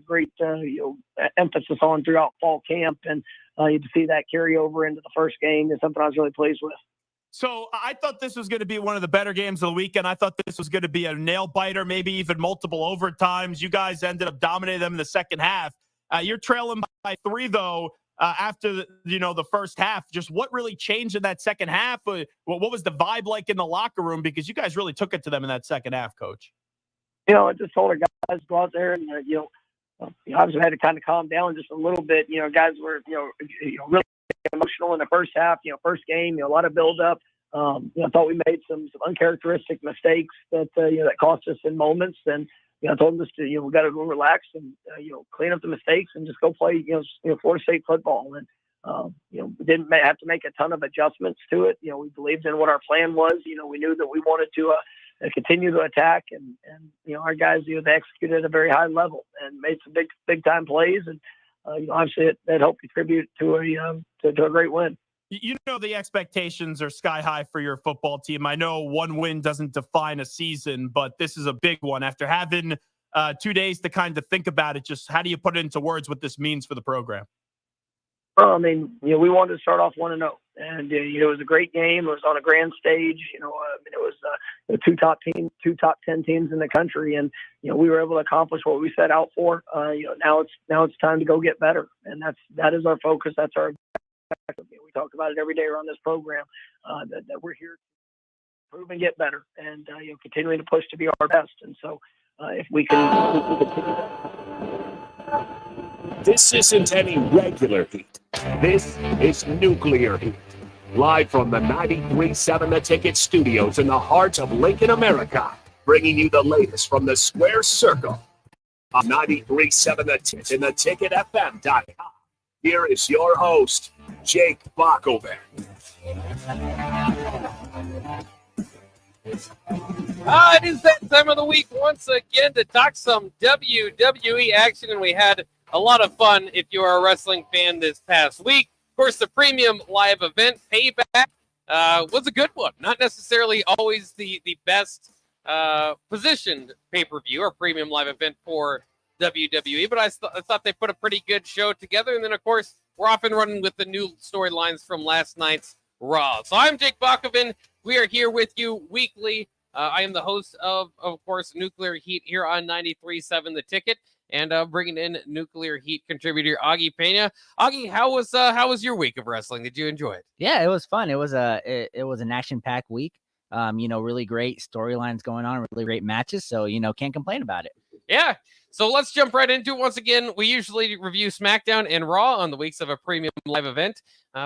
great emphasis on throughout fall camp, and you to see that carry over into the first game is something I was really pleased with. So I thought this was going to be one of the better games of the weekend. I thought this was going to be a nail biter, maybe even multiple overtimes. You guys ended up dominating them in the second half. You're trailing by 3, though, after the first half. Just what really changed in that second half? What was the vibe like in the locker room? Because you guys really took it to them in that second half, Coach. I just told our guys to go out there and obviously had to kind of calm down just a little bit. Guys were really emotional in the first half. First game, a lot of build up. I thought we made some uncharacteristic mistakes that that cost us in moments. And I told them to we got to relax and clean up the mistakes and just go play Florida State football. And we didn't have to make a ton of adjustments to it. We believed in what our plan was. We knew that we wanted to continue to attack, and our guys they executed at a very high level and made some big time plays, and obviously that helped contribute to a great win. The expectations are sky high for your football team. I know one win doesn't define a season, but this is a big one. After having 2 days to kind of think about it, just how do you put it into words what this means for the program? Well, we wanted to start off 1-0, and it was a great game. It was on a grand stage. It was the two top 10 teams in the country, and we were able to accomplish what we set out for. Now it's time to go get better, and that is our focus. That's our objective. We talk about it every day around this program that we're here to improve and get better, and continuing to push to be our best. And so, if we can continue that. This isn't any regular heat. This is nuclear heat. Live from the 93.7 The Ticket studios in the heart of Lincoln, America, bringing you the latest from the Square Circle on 93.7 The Ticket and theticketfm.com. Here is your host, Jake Bakoven. It is that time of the week once again to talk some WWE action, and we had a lot of fun if you are a wrestling fan this past week. Of course, the premium live event, Payback, was a good one. Not necessarily always the best positioned pay-per-view or premium live event for WWE, but I thought they put a pretty good show together. And then, of course, we're off and running with the new storylines from last night's Raw. So I'm Jake Bakoven. We are here with you weekly. I am the host of course, Nuclear Heat here on 93.7 The Ticket. And bringing in Nuclear Heat contributor Augie Pena. Augie, how was your week of wrestling? Did you enjoy it? Yeah, it was fun. It was an action-packed week. Really great storylines going on, really great matches. So can't complain about it. Yeah. So let's jump right into it. Once again, we usually review SmackDown and Raw on the weeks of a premium live event.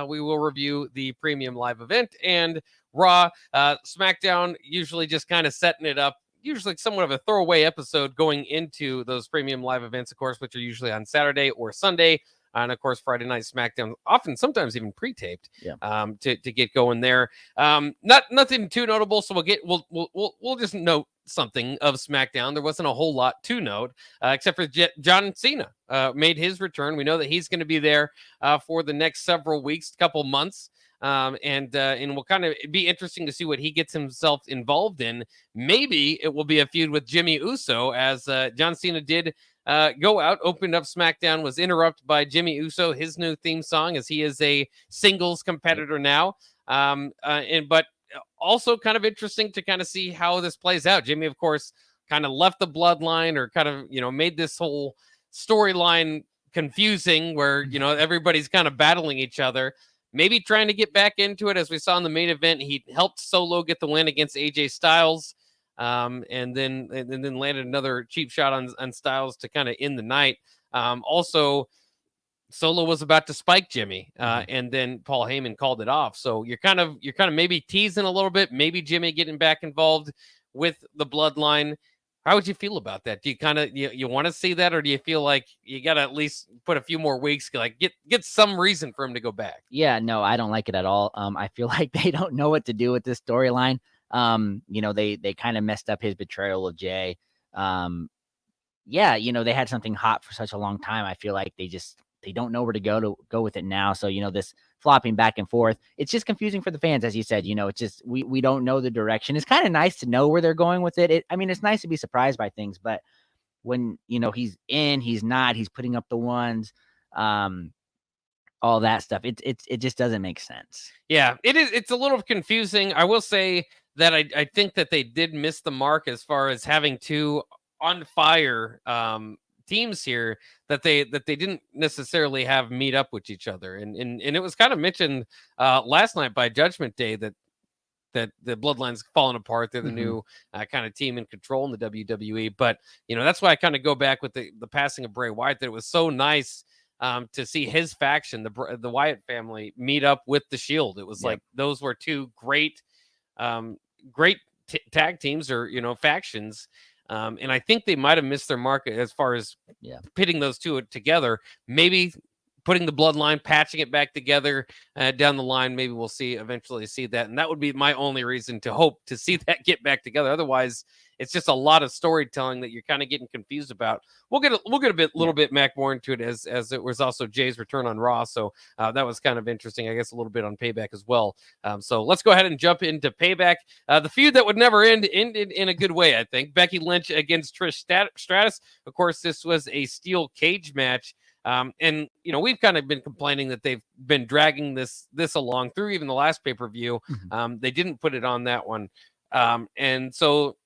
We will review the premium live event and Raw. SmackDown usually just kind of setting it up. Usually somewhat of a throwaway episode going into those premium live events, of course, which are usually on Saturday or Sunday. And of course, Friday Night SmackDown, often sometimes even pre-taped, to get going there. Nothing too notable. So we'll just note something of SmackDown. There wasn't a whole lot to note, except for John Cena made his return. We know that he's going to be there for the next several weeks, couple months. And will kind of be interesting to see what he gets himself involved in. Maybe it will be a feud with Jimmy Uso, as John Cena did go out, opened up SmackDown, was interrupted by Jimmy Uso, his new theme song, as he is a singles competitor now. But also kind of interesting to kind of see how this plays out. Jimmy, of course, kind of left the bloodline, or kind of, made this whole storyline confusing where, everybody's kind of battling each other. Maybe trying to get back into it, as we saw in the main event. He helped Solo get the win against AJ Styles, and then landed another cheap shot on Styles to kind of end the night. Also, Solo was about to spike Jimmy, and then Paul Heyman called it off. So you're kind of maybe teasing a little bit, maybe Jimmy getting back involved with the bloodline. How would you feel about that? Do you kind of you want to see that, or do you feel like you got to at least put a few more weeks, like get some reason for him to go back? Yeah, no, I don't like it at all. I feel like they don't know what to do with this storyline. They kind of messed up his betrayal of Jay. They had something hot for such a long time. I feel like they don't know where to go with it now. So, this flopping back and forth, it's just confusing for the fans. As you said, it's just, we don't know the direction. It's kind of nice to know where they're going with it. It's nice to be surprised by things, but when, he's in, he's not, he's putting up the ones, all that stuff. It just doesn't make sense. Yeah, it is. It's a little confusing. I will say that I think that they did miss the mark as far as having two on fire teams here that they didn't necessarily have meet up with each other. And it was kind of mentioned last night by Judgment Day that the Bloodline's falling apart. They're the new kind of team in control in the WWE. But, that's why I kind of go back with the passing of Bray Wyatt, that it was so nice to see his faction, the Wyatt family, meet up with the Shield. It was like those were two great tag teams or, factions. And I think they might have missed their mark as far as pitting those two together. Maybe putting the Bloodline, patching it back together down the line. Maybe we'll eventually see that. And that would be my only reason to hope to see that get back together. Otherwise, it's just a lot of storytelling that you're kind of getting confused about. We'll get a little bit Mac more into it as it was also Jay's return on Raw. So that was kind of interesting, I guess, a little bit on Payback as well. So let's go ahead and jump into Payback. The feud that would never ended in a good way, I think. Becky Lynch against Trish Stratus. Of course, this was a steel cage match. And we've kind of been complaining that they've been dragging this along through even the last pay-per-view. They didn't put it on that one. And so,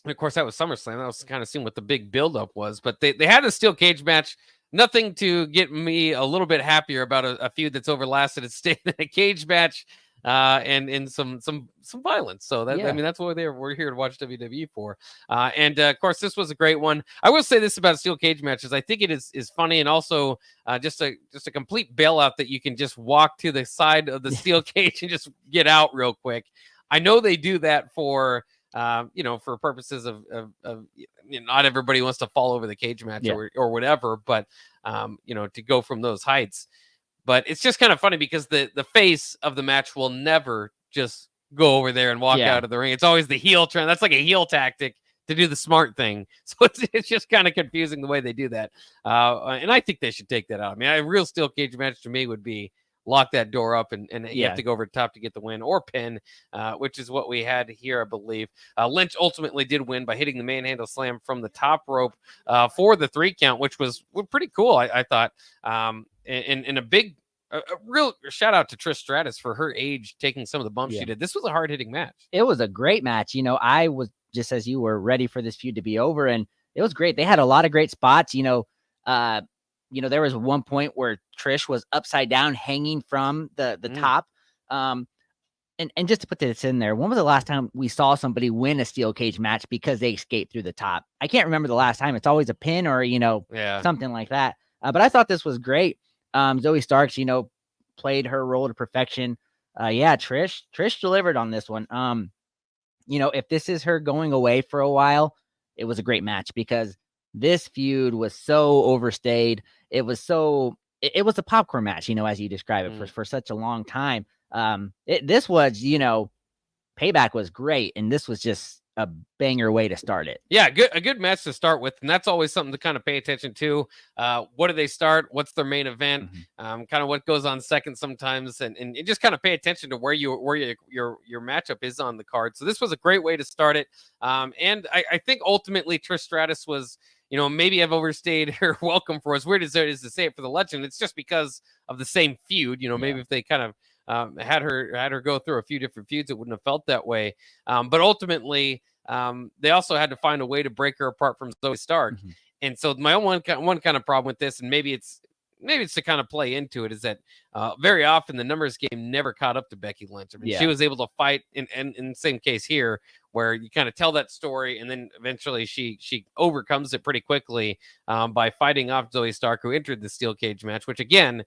of course, that was SummerSlam. That was kind of seeing what the big buildup was. But they had a steel cage match. Nothing to get me a little bit happier about a feud that's overlasted. It's stayed in a cage match and some violence. So that's what we're here to watch WWE for. And of course, this was a great one. I will say this about steel cage matches. I think it is funny, and also just a complete bailout that you can just walk to the side of the steel cage and just get out real quick. I know they do that for for purposes of not everybody wants to fall over the cage match or whatever, but to go from those heights. But it's just kind of funny because the face of the match will never just go over there and walk out of the ring. It's always the heel trend. That's like a heel tactic to do the smart thing. So it's just kind of confusing the way they do that. And I think they should take that out. I mean, a real steel cage match to me would be lock that door up and you have to go over the top to get the win or pin, which is what we had here, I believe. Lynch ultimately did win by hitting the manhandle slam from the top rope for the 3 count, which was pretty cool, I thought. And a real shout out to Trish Stratus for her age, taking some of the bumps she did. This was a hard hitting match. It was a great match. I was just as you were ready for this feud to be over, and it was great. They had a lot of great spots. There was one point where Trish was upside down, hanging from the top. And just to put this in there, when was the last time we saw somebody win a steel cage match because they escaped through the top? I can't remember the last time. It's always a pin or something like that. But I thought this was great. Zoe Starks, played her role to perfection. Trish delivered on this one. If this is her going away for a while, it was a great match because this feud was so overstayed. It was a popcorn match, as you describe it for such a long time. This was, Payback was great, and this was just a banger way to start it. Yeah, a good match to start with, and that's always something to kind of pay attention to. What do they start? What's their main event? Kind of what goes on second sometimes, and just kind of pay attention to where your matchup is on the card. So this was a great way to start it. And I think ultimately Trish Stratus was, maybe I've overstayed her welcome for as weird as it is to say it for the legend. It's just because of the same feud. Maybe if they kind of had her go through a few different feuds, it wouldn't have felt that way. But ultimately, they also had to find a way to break her apart from Zoe Stark. And so my own one kind of problem with this, and maybe it's to kind of play into it, is that very often the numbers game never caught up to Becky Lynch. I mean, she was able to fight, and in the same case here, where you kind of tell that story, and then eventually she overcomes it pretty quickly by fighting off Zoe Stark, who entered the steel cage match, which again,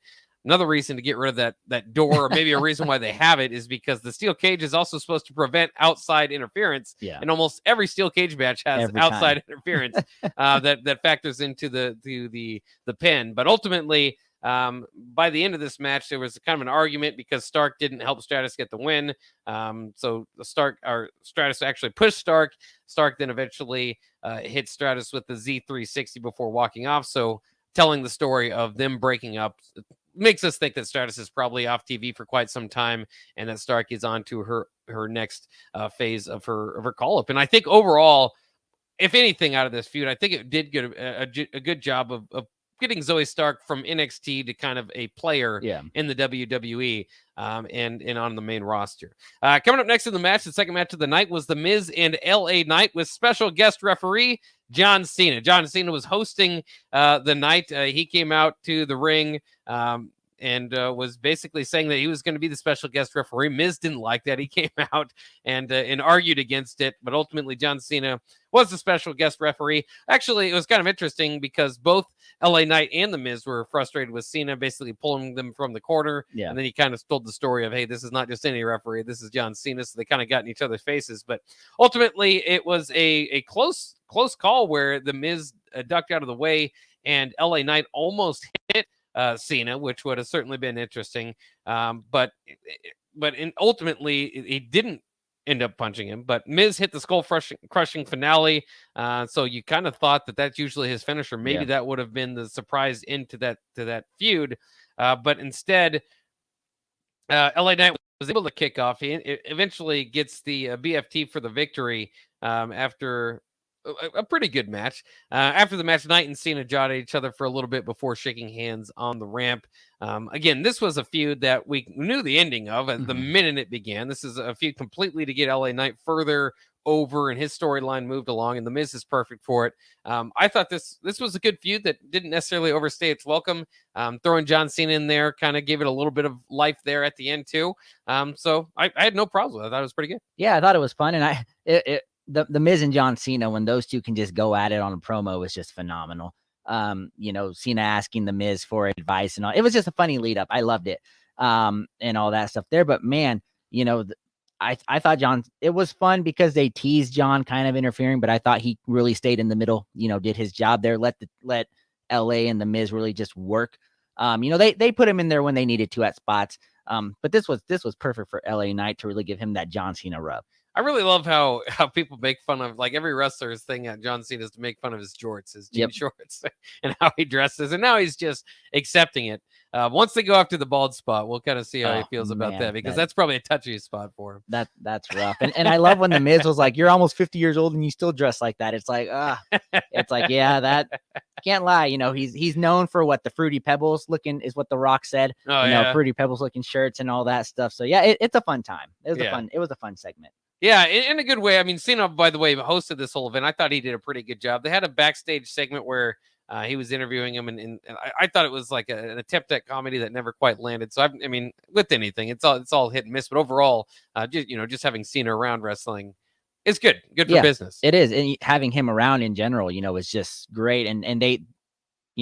another reason to get rid of that door, or maybe a reason why they have it, is because the steel cage is also supposed to prevent outside interference. And almost every steel cage match has outside interference that factors into the pin. But ultimately, by the end of this match, there was kind of an argument because Stark didn't help Stratus get the win. So Stratus actually pushed Stark. Stark then eventually hit Stratus with the Z360 before walking off. So telling the story of them breaking up makes us think that Stratus is probably off TV for quite some time, and that Stark is on to her next phase of her call up. And I think overall, if anything out of this feud, I think it did get a good job of getting Zoe Stark from NXT to kind of a player in the WWE and on the main roster. Coming up next in the match, the second match of the night was The Miz and LA Knight with special guest referee John Cena. John Cena was hosting the night. He came out to the ring and was basically saying that he was going to be the special guest referee. Miz didn't like that. He came out and argued against it, but ultimately John Cena was the special guest referee. Actually, it was kind of interesting because both LA Knight and The Miz were frustrated with Cena basically pulling them from the corner. Yeah. And then he kind of told the story of, hey, this is not just any referee. This is John Cena. So they kind of got in each other's faces. But ultimately, it was a close call where The Miz ducked out of the way and LA Knight almost hit Cena, which would have certainly been interesting. But ultimately, he didn't end up punching him. But Miz hit the skull crushing finale. So you kind of thought that that's usually his finisher. Maybe that would have been the surprise into that feud. But instead, LA Knight was able to kick off. He eventually gets the BFT for the victory after a pretty good match. After the match, Knight and Cena jawed at each other for a little bit before shaking hands on the ramp. Again, this was a feud that we knew the ending of the minute it began. This is a feud completely to get LA Knight further over, and his storyline moved along, and The Miz is perfect for it. I thought this was a good feud that didn't necessarily overstay its welcome. Throwing John Cena in there kind of gave it a little bit of life there at the end too. So I had no problems with it. I thought it was pretty good. Yeah, I thought it was fun, and the Miz and John Cena, when those two can just go at it on a promo, is just phenomenal. Cena asking the Miz for advice and all. It was just a funny lead up. I loved it. And all that stuff there. But man, I thought John, it was fun because they teased John kind of interfering, but I thought he really stayed in the middle, did his job there. Let LA and the Miz really just work. They put him in there when they needed to at spots. But this was perfect for LA Knight to really give him that John Cena rub. I really love how people make fun of, like, every wrestler's thing at John Cena is to make fun of his jorts, his jean shorts, and how he dresses. And now he's just accepting it. Once they go after the bald spot, we'll kind of see how he feels about that, because that's probably a touchy spot for him. That's rough. And I love when the Miz was like, "You're almost 50 years old and you still dress like that." It's like, yeah, that can't lie. He's known for what the Fruity Pebbles looking is what The Rock said. Fruity Pebbles looking shirts and all that stuff. So yeah, it's a fun time. It was a fun segment. Yeah, in a good way. I mean, Cena, by the way, hosted this whole event. I thought he did a pretty good job. They had a backstage segment where he was interviewing him, and I thought it was like an attempt at comedy that never quite landed. So I mean, with anything, it's all hit and miss. But overall, just having Cena around wrestling is good for business. It is, and having him around in general, is just great. And they,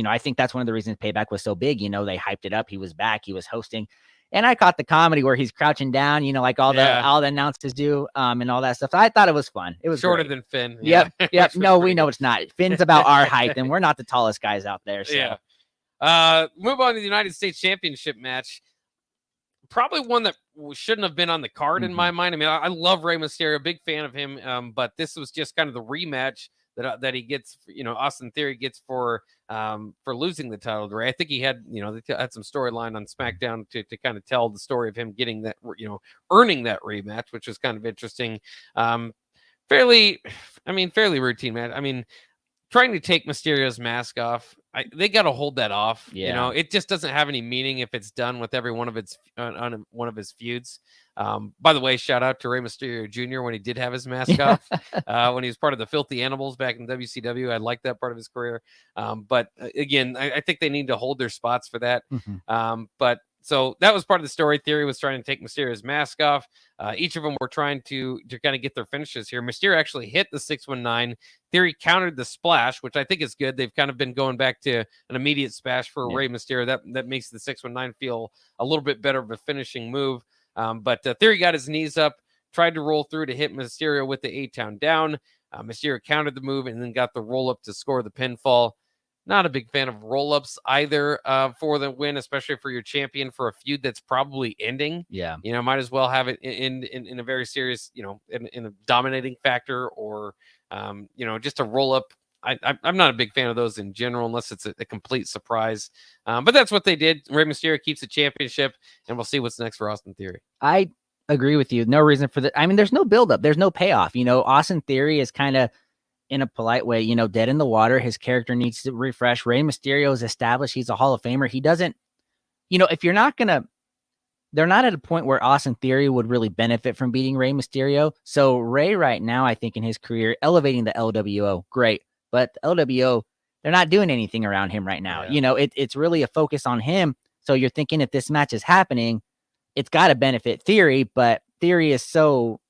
I think that's one of the reasons Payback was so big. They hyped it up. He was back. He was hosting. And I caught the comedy where he's crouching down, like all the announcers do, and all that stuff. So I thought it was fun. It was shorter great. than Finn. Yep. No, we know it's not. Finn's about our height, and we're not the tallest guys out there. So. Yeah. Move on to the United States Championship match. Probably one that shouldn't have been on the card in my mind. I mean, I love Rey Mysterio, big fan of him. But this was just kind of the rematch that he gets. Austin Theory gets for losing the title to Rey. I think he had, they had some storyline on SmackDown to kind of tell the story of him getting that, earning that rematch, which was kind of interesting. Fairly routine match. I mean, trying to take Mysterio's mask off, they got to hold that off. Yeah. It just doesn't have any meaning if it's done with every one of its on one of his feuds. By the way, shout out to Rey Mysterio Jr. when he did have his mask off, when he was part of the Filthy Animals back in WCW. I liked that part of his career. But again, I think they need to hold their spots for that. But so that was part of the story. Theory was trying to take Mysterio's mask off. Each of them were trying to kind of get their finishes here. Mysterio actually hit the 619. Theory countered the splash, which I think is good. They've kind of been going back to an immediate splash for Rey Mysterio. That makes the 619 feel a little bit better of a finishing move. But Theory got his knees up, tried to roll through to hit Mysterio with the 8-count down. Mysterio countered the move and then got the roll up to score the pinfall. Not a big fan of roll-ups either for the win, especially for your champion for a feud that's probably ending. Yeah. Might as well have it in a very serious, in a dominating factor or, just a roll-up. I'm not a big fan of those in general, unless it's a complete surprise. But that's what they did. Rey Mysterio keeps the championship, and we'll see what's next for Austin Theory. I agree with you. No reason for that. I mean, there's no buildup. There's no payoff. Austin Theory is kind of in a polite way, dead in the water. His character needs to refresh. Rey Mysterio is established. He's a Hall of Famer. He doesn't, if you're not going to, they're not at a point where Austin Theory would really benefit from beating Rey Mysterio. So Rey right now, I think in his career, elevating the LWO, great. But the LWO, they're not doing anything around him right now. Yeah. It's really a focus on him. So you're thinking if this match is happening, it's got to benefit Theory, but Theory is so,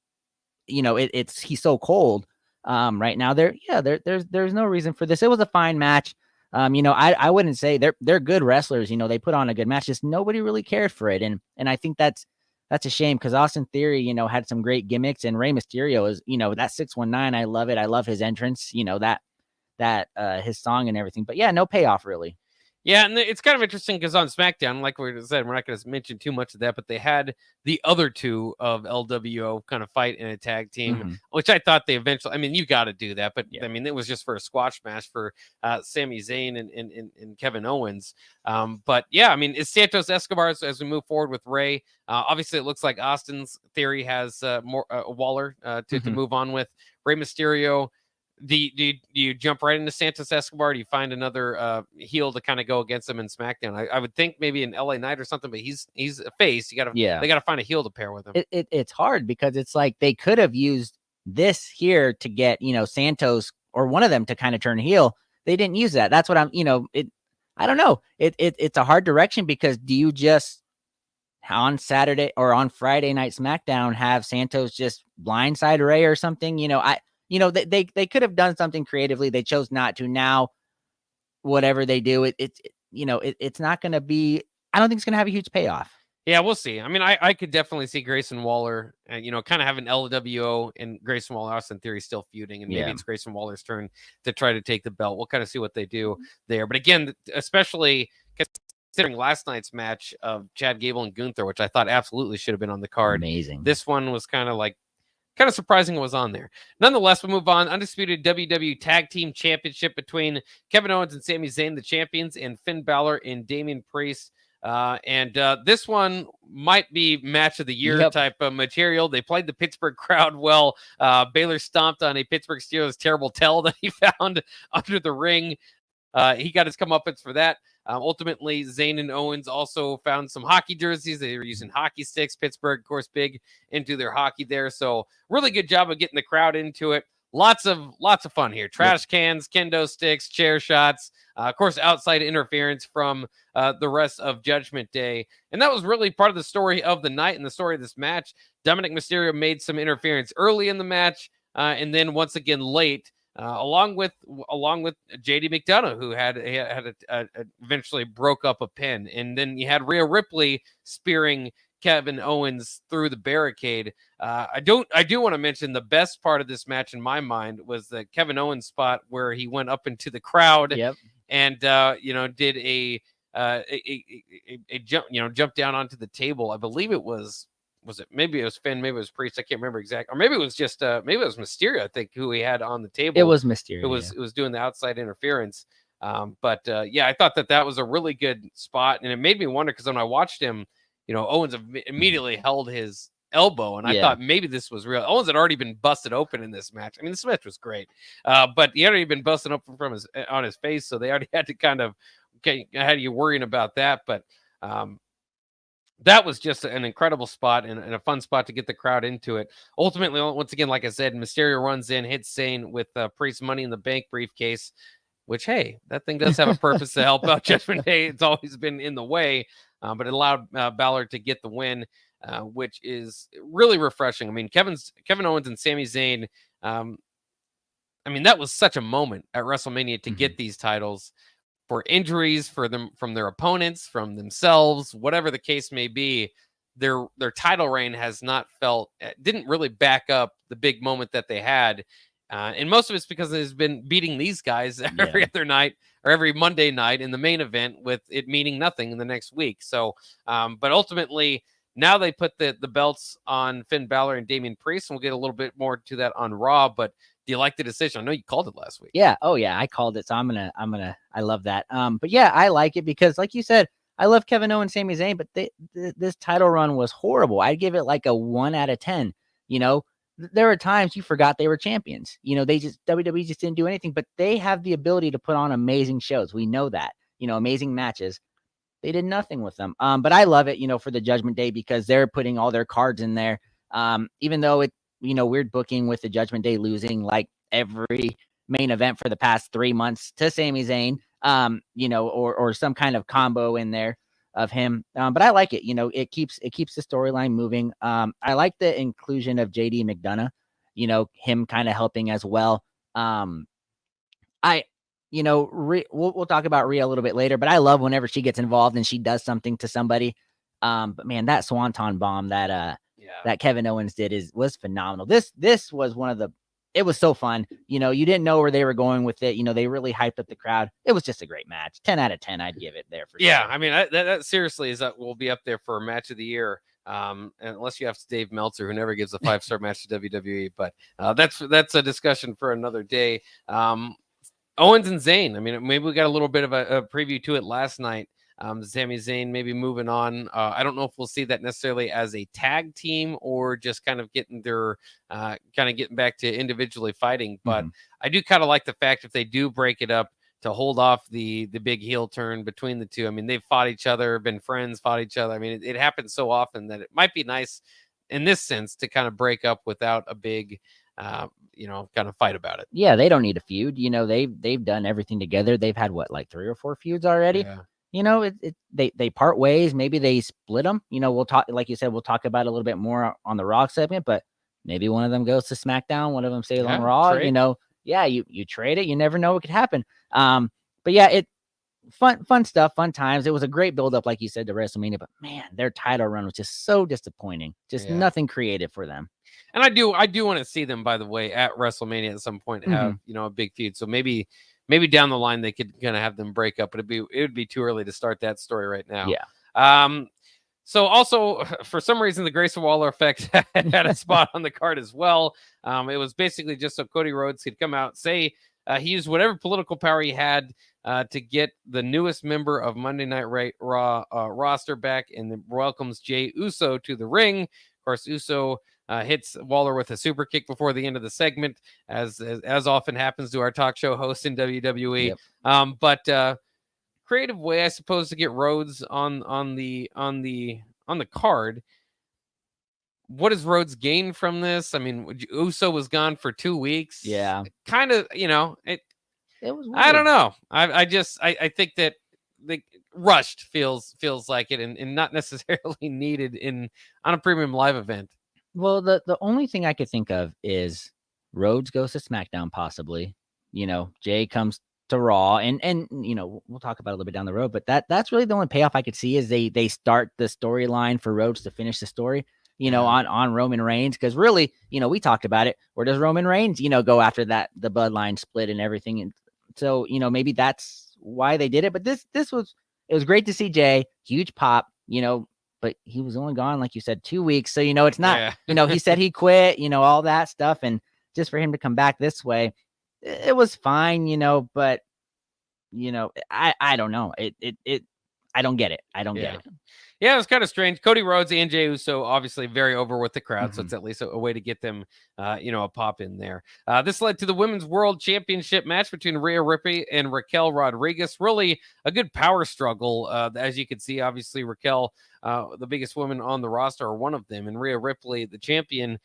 he's so cold right now. There's no reason for this. It was a fine match. I wouldn't say they're good wrestlers. They put on a good match. Just nobody really cared for it, and I think that's a shame because Austin Theory, had some great gimmicks, and Rey Mysterio is, that 619. I love it. I love his entrance. That his song and everything. But yeah, no payoff really. Yeah, and it's kind of interesting because on SmackDown, like we said, we're not going to mention too much of that, but they had the other two of LWO kind of fight in a tag team, which I thought they eventually, I mean, you got to do that, but I mean, it was just for a squash match for Sami Zayn and Kevin Owens. But yeah, I mean, it's Santos Escobar as we move forward with Rey. Obviously, it looks like Austin's Theory has more Waller to move on with. Rey Mysterio. Do you jump right into Santos Escobar? Do you find another heel to kind of go against him in SmackDown? I would think maybe an LA Knight or something, but he's a face. They got to find a heel to pair with him. It's hard because it's like they could have used this here to get Santos or one of them to kind of turn heel. They didn't use that. That's what I'm. I don't know. It's a hard direction because do you just on Saturday or on Friday night SmackDown have Santos just blindside Rey or something? They could have done something creatively. They chose not to. Now, whatever they do, it's not going to be. I don't think it's going to have a huge payoff. Yeah, we'll see. I mean, I could definitely see Grayson Waller, kind of have an LWO and Grayson Waller, Austin Theory still feuding, and maybe it's Grayson Waller's turn to try to take the belt. We'll kind of see what they do there. But again, especially considering last night's match of Chad Gable and Gunther, which I thought absolutely should have been on the card. Amazing. This one was kind of surprising it was on there. Nonetheless, we'll move on. Undisputed WWE Tag Team Championship between Kevin Owens and Sami Zayn, the champions, and Finn Balor and Damian Priest. This one might be match of the year type of material. They played the Pittsburgh crowd well. Baylor stomped on a Pittsburgh Steelers terrible tell that he found under the ring. He got his comeuppance for that. Ultimately, Zayn and Owens also found some hockey jerseys. They were using hockey sticks. Pittsburgh, of course, big into their hockey there. So really good job of getting the crowd into it. Lots of fun here. Trash cans, kendo sticks, chair shots. Of course, outside interference from the rest of Judgment Day. And that was really part of the story of the night and the story of this match. Dominic Mysterio made some interference early in the match and then once again late. Along with JD McDonough, who had eventually broke up a pin, and then you had Rhea Ripley spearing Kevin Owens through the barricade. I do want to mention the best part of this match in my mind was the Kevin Owens spot where he went up into the crowd and did a jump jump down onto the table. I believe it was it maybe it was Finn, maybe it was Priest, I can't remember exactly, or maybe it was just maybe it was Mysterio, I think, who he had on the table. It was Mysterio. It was doing the outside interference. But I thought that was a really good spot, and it made me wonder because when I watched him, Owens immediately held his elbow, and I thought maybe this was real. Owens had already been busted open in this match. I mean, this match was great, but he had already been busted open on his face, so they already had to kind of had you worrying about that, but. That was just an incredible spot and a fun spot to get the crowd into it. Ultimately, once again, like I said, Mysterio runs in, hits Zayn with Priest Money in the Bank briefcase, which, hey, that thing does have a purpose to help out Judgment Day. It's always been in the way, but it allowed Balor to get the win, which is really refreshing. I mean, Kevin Owens and Sami Zayn, that was such a moment at WrestleMania to get these titles. For injuries for them from their opponents, from themselves, whatever the case may be, their title reign has not didn't really back up the big moment that they had. And most of it's because it's been beating these guys every other night or every Monday night in the main event with it meaning nothing in the next week. So, but ultimately now they put the belts on Finn Balor and Damian Priest, and we'll get a little bit more to that on Raw, but do you like the decision? I know you called it last week. Yeah. Oh yeah. I called it. So I love that. But yeah, I like it because like you said, I love Kevin Owens, Sami Zayn, but this title run was horrible. I'd give it like a 1 out of 10, there were times you forgot they were champions. WWE just didn't do anything, but they have the ability to put on amazing shows. We know that, amazing matches. They did nothing with them. But I love it, for the Judgment Day because they're putting all their cards in there. Even though it, weird booking with the Judgment Day losing like every main event for the past 3 months to Sami Zayn, or some kind of combo in there of him. But I like it. It keeps the storyline moving. I like the inclusion of JD McDonough, him kind of helping as well. We'll talk about Rhea a little bit later, but I love whenever she gets involved and she does something to somebody. But man, that Swanton bomb that Kevin Owens did was phenomenal. This was it was so fun. You didn't know where they were going with it. They really hyped up the crowd. It was just a great match. 10 out of 10, I'd give it there for sure. I mean, that seriously will be up there for match of the year. Unless you have Dave Meltzer, who never gives a 5-star match to WWE, but that's a discussion for another day. Owens and Zayn. I mean, maybe we got a little bit of a preview to it last night. Sami Zayn maybe moving on. I don't know if we'll see that necessarily as a tag team or just kind of getting back to individually fighting. But I do kind of like the fact if they do break it up to hold off the big heel turn between the two. I mean, they've fought each other, been friends, fought each other. I mean, it happens so often that it might be nice in this sense to kind of break up without a big kind of fight about it. Yeah, they don't need a feud. They've done everything together. They've had like 3 or 4 feuds already. Yeah. They part ways. Maybe they split them. We'll talk, like you said, we'll talk about it a little bit more on the Raw segment, but maybe one of them goes to SmackDown, one of them stays on Raw. Trade. You trade it. You never know what could happen. But yeah, fun stuff, fun times. It was a great build up, like you said, to WrestleMania, but man, their title run was just so disappointing. Just nothing creative for them. And I do want to see them, by the way, at WrestleMania at some point have, a big feud. So maybe down the line they could kind of have them break up, but it would be too early to start that story right now. Yeah. So also for some reason the Grayson Waller effect had a spot on the card as well. It was basically just so Cody Rhodes could come out, say he used whatever political power he had to get the newest member of Monday Night Raw roster back and welcomes Jey Uso to the ring. Of course, Uso hits Waller with a super kick before the end of the segment, as often happens to our talk show host in WWE. Yep. But creative way, I suppose, to get Rhodes on the card. What does Rhodes gain from this? I mean, Uso was gone for 2 weeks. Yeah, kind of. It was weird. I don't know. I think that the rushed feels like it, and not necessarily needed on a premium live event. Well, the only thing I could think of is Rhodes goes to SmackDown, possibly. Jay comes to Raw, and we'll talk about it a little bit down the road. But that's really the only payoff I could see is they start the storyline for Rhodes to finish the story. On Roman Reigns, because really, we talked about it. Where does Roman Reigns, go after that the bloodline split and everything? And so maybe that's why they did it. But it was great to see Jay, huge pop, but he was only gone, like you said, 2 weeks. So, it's not, he said he quit, all that stuff. And just for him to come back this way, it was fine, but, I don't know. I don't get it. I don't get it. Yeah, it was kind of strange. Cody Rhodes and Jey Uso obviously very over with the crowd, so it's at least a way to get them, a pop in there. This led to the Women's World Championship match between Rhea Ripley and Raquel Rodriguez. Really a good power struggle, as you can see. Obviously, Raquel, the biggest woman on the roster, or one of them, and Rhea Ripley, the champion.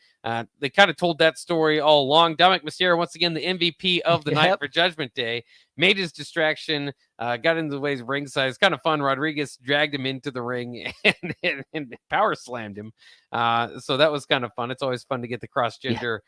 They kind of told that story all along. Dominic Mysterio, once again, the MVP of the night for Judgment Day, made his distraction, got into the way of ringside. It's kind of fun. Rodriguez dragged him into the ring and power slammed him. So that was kind of fun. It's always fun to get the cross-gender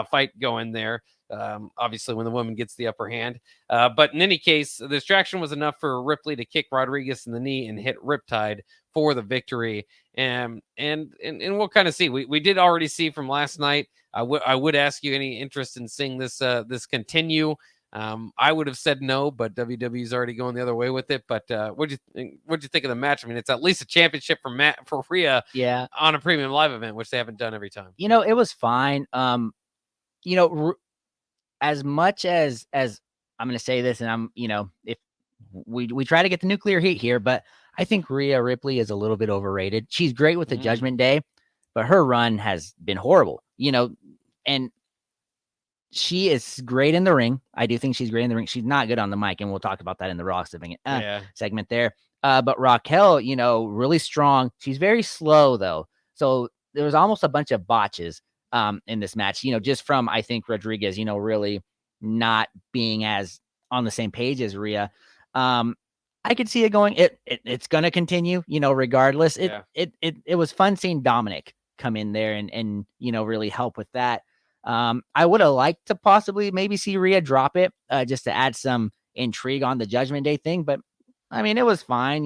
fight going there. Obviously, when the woman gets the upper hand. But in any case, the distraction was enough for Ripley to kick Rodriguez in the knee and hit Riptide for the victory. And we'll kind of see. We did already see from last night. I would ask you any interest in seeing this continue. I would have said no, but WWE's already going the other way with it. But what'd you think of the match? I mean, it's at least a championship for Rhea, on a premium live event, which they haven't done every time. It was fine. As much as I'm going to say this, and I'm, if we try to get the nuclear heat here, but I think Rhea Ripley is a little bit overrated. She's great with the Judgment Day, but her run has been horrible. And and she is great in the ring. I do think she's great in the ring. She's not good on the mic, and we'll talk about that in the Raw segment there. But Raquel, really strong. She's very slow though. So there was almost a bunch of botches in this match, just from, I think, Rodriguez, really not being as on the same page as Rhea. I could see it going. It's going to continue, regardless. It was fun seeing Dominic come in there and really help with that. I would have liked to possibly maybe see Rhea drop it just to add some intrigue on the Judgment Day thing. But I mean, it was fine.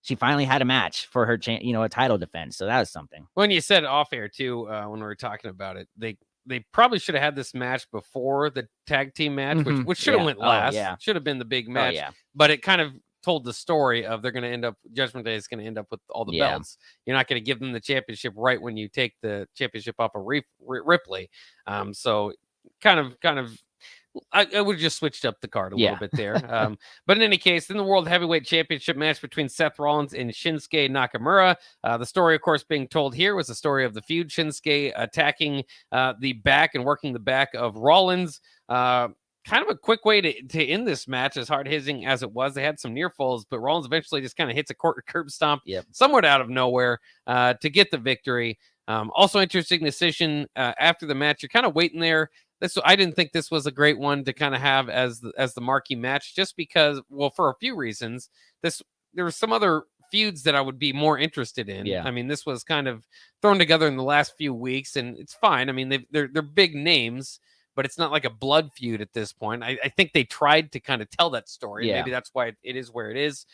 She finally had a match for her, a title defense. So that was something. When you said off air too, when we were talking about it, they probably should have had this match before the tag team match, which should have went last. Should have been the big match. But it kind of told the story of they're going to end up, Judgment Day is going to end up with all the belts. You're not going to give them the championship right when you take the championship off of Ripley. So kind of I would have just switched up the card a little bit there. But in any case, in the World Heavyweight Championship match between Seth Rollins and Shinsuke Nakamura, the story, of course, being told here was the story of the feud. Shinsuke attacking the back and working the back of Rollins. Kind of a quick way to end this match, as hard-hitting as it was. They had some near falls, but Rollins eventually just kind of hits a curb stomp somewhat out of nowhere to get the victory. Also interesting decision after the match. You're kind of waiting there. I didn't think this was a great one to kind of have as the marquee match, just because, well, for a few reasons. There were some other feuds that I would be more interested in. I mean, this was kind of thrown together in the last few weeks, and it's fine. I mean, they're big names, but it's not like a blood feud at this point. I think they tried to kind of tell that story. Maybe that's why it is where it is.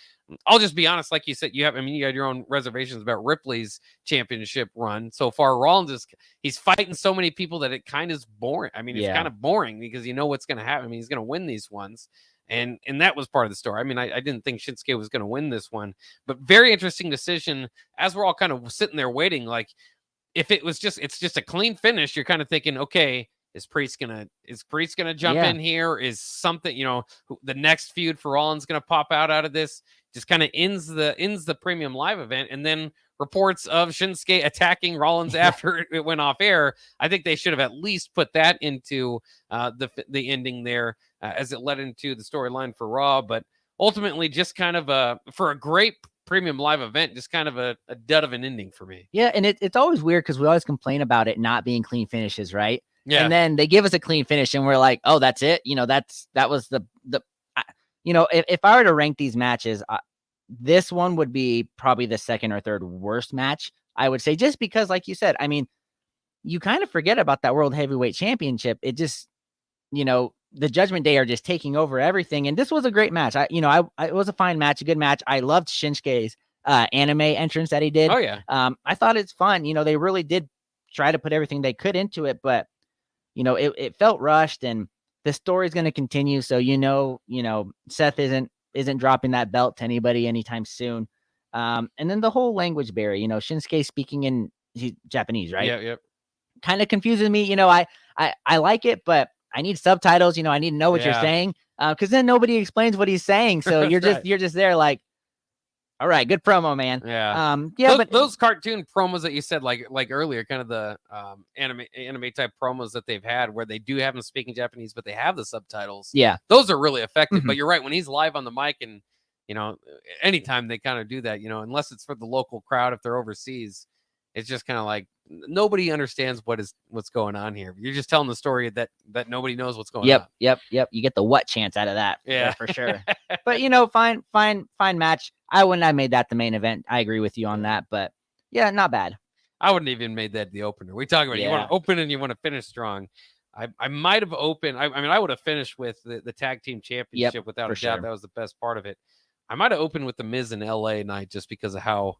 I'll just be honest, like you said, you had your own reservations about Ripley's championship run so far. Rollins he's fighting so many people that it kind of is boring. I mean, it's kind of boring because you know what's going to happen. I mean, he's going to win these ones. And that was part of the story. I mean, I didn't think Shinsuke was going to win this one, but very interesting decision as we're all kind of sitting there waiting. Like, if it's just a clean finish, you're kind of thinking, okay, is Priest gonna jump in here? Is something, the next feud for Rollins gonna pop out of this? Just kind of ends the premium live event, and then reports of Shinsuke attacking Rollins after it went off air. I think they should have at least put that into the ending there as it led into the storyline for Raw. But ultimately, just kind of for a great premium live event, just kind of a dud of an ending for me. Yeah, and it's always weird because we always complain about it not being clean finishes, right? Yeah. And then they give us a clean finish and we're like, oh, that's it. That was the if I were to rank these matches, this one would be probably the second or third worst match, I would say, just because, like you said, I mean, you kind of forget about that World Heavyweight Championship. It just, the Judgment Day are just taking over everything. And this was a great match. It was a fine match, a good match. I loved Shinsuke's anime entrance that he did. Oh yeah. I thought it's fun. They really did try to put everything they could into it, but it felt rushed, and the story's going to continue. So, Seth isn't dropping that belt to anybody anytime soon. And then the whole language barrier, Shinsuke speaking in Japanese, right? Yep. Kind of confuses me. I like it, but I need subtitles. I need to know what you're saying. Cause then nobody explains what he's saying. So you're just there like, all right, good promo, man. Yeah. But those cartoon promos that you said, like earlier, kind of the anime type promos that they've had, where they do have him speaking Japanese, but they have the subtitles. Yeah, those are really effective. But you're right, when he's live on the mic, and anytime they kind of do that, unless it's for the local crowd, if they're overseas, it's just kind of like nobody understands what's going on here. You're just telling the story that nobody knows what's going on. Yep. You get the what chance out of that. Yeah, for sure. But fine match. I wouldn't have made that the main event. I agree with you on that, but yeah, not bad. I wouldn't even made that the opener. We talk about you want to open and you want to finish strong. I might have opened. I would have finished with the tag team championship without a doubt. Sure. That was the best part of it. I might have opened with the Miz and LA Knight just because of how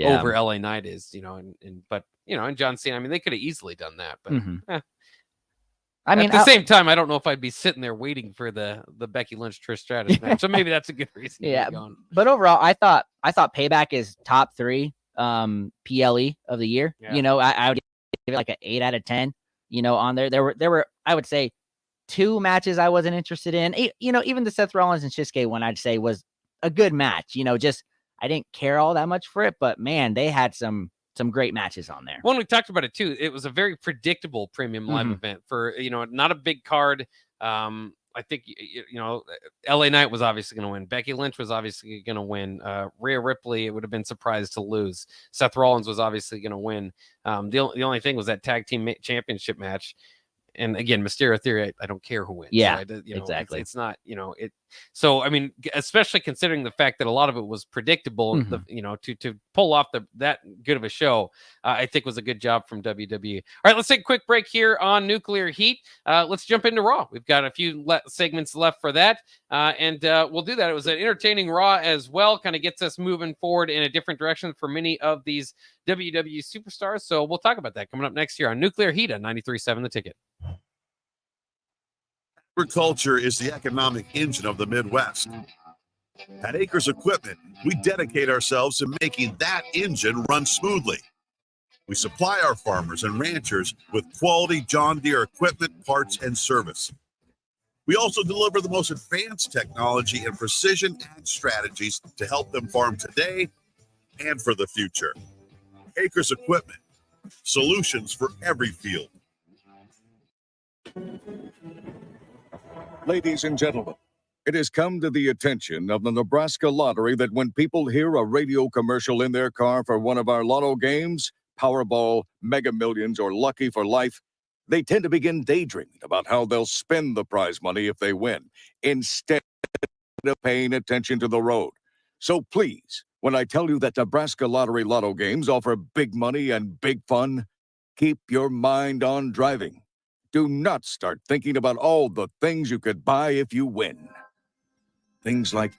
over LA Knight is, and John Cena. They could have easily done that, but at the same time, I don't know if I'd be sitting there waiting for the Becky Lynch Trish Stratus match. So maybe that's a good reason. Yeah, but overall, I thought Payback is top 3 PLE of the year. Yeah. I would give it like an 8 out of 10. On there were I would say 2 matches I wasn't interested in. Even the Seth Rollins and Shinsuke one I'd say was a good match. Just I didn't care all that much for it, but man, they had some some great matches on there. When we talked about it too, it was a very predictable premium live event for, not a big card. I think, LA Knight was obviously going to win. Becky Lynch was obviously going to win. Rhea Ripley, it would have been surprised to lose. Seth Rollins was obviously going to win. The only thing was that tag team championship match. And again, Mysterio Theory, I don't care who wins. Yeah, right? exactly. It's not, it. So, I mean, especially considering the fact that a lot of it was predictable, to pull off that good of a show, I think was a good job from WWE. All right, let's take a quick break here on Nuclear Heat. Let's jump into Raw. We've got a few segments left for that, and we'll do that. It was an entertaining Raw as well, kind of gets us moving forward in a different direction for many of these WWE superstars. So we'll talk about that coming up next year on Nuclear Heat on 93.7 The Ticket. Agriculture is the economic engine of the Midwest. At Acres Equipment, we dedicate ourselves to making that engine run smoothly. We supply our farmers and ranchers with quality John Deere equipment, parts, and service. We also deliver the most advanced technology and precision ag strategies to help them farm today and for the future. Acres Equipment, solutions for every field. Ladies and gentlemen, it has come to the attention of the Nebraska Lottery that when people hear a radio commercial in their car for one of our lotto games, Powerball, Mega Millions, or Lucky for Life, they tend to begin daydreaming about how they'll spend the prize money if they win, instead of paying attention to the road. So please, when I tell you that Nebraska Lottery lotto games offer big money and big fun, keep your mind on driving. Do not start thinking about all the things you could buy if you win. Things like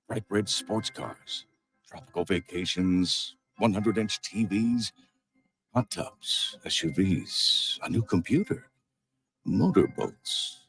bright red sports cars, tropical vacations, 100-inch TVs, hot tubs, SUVs, a new computer, motorboats.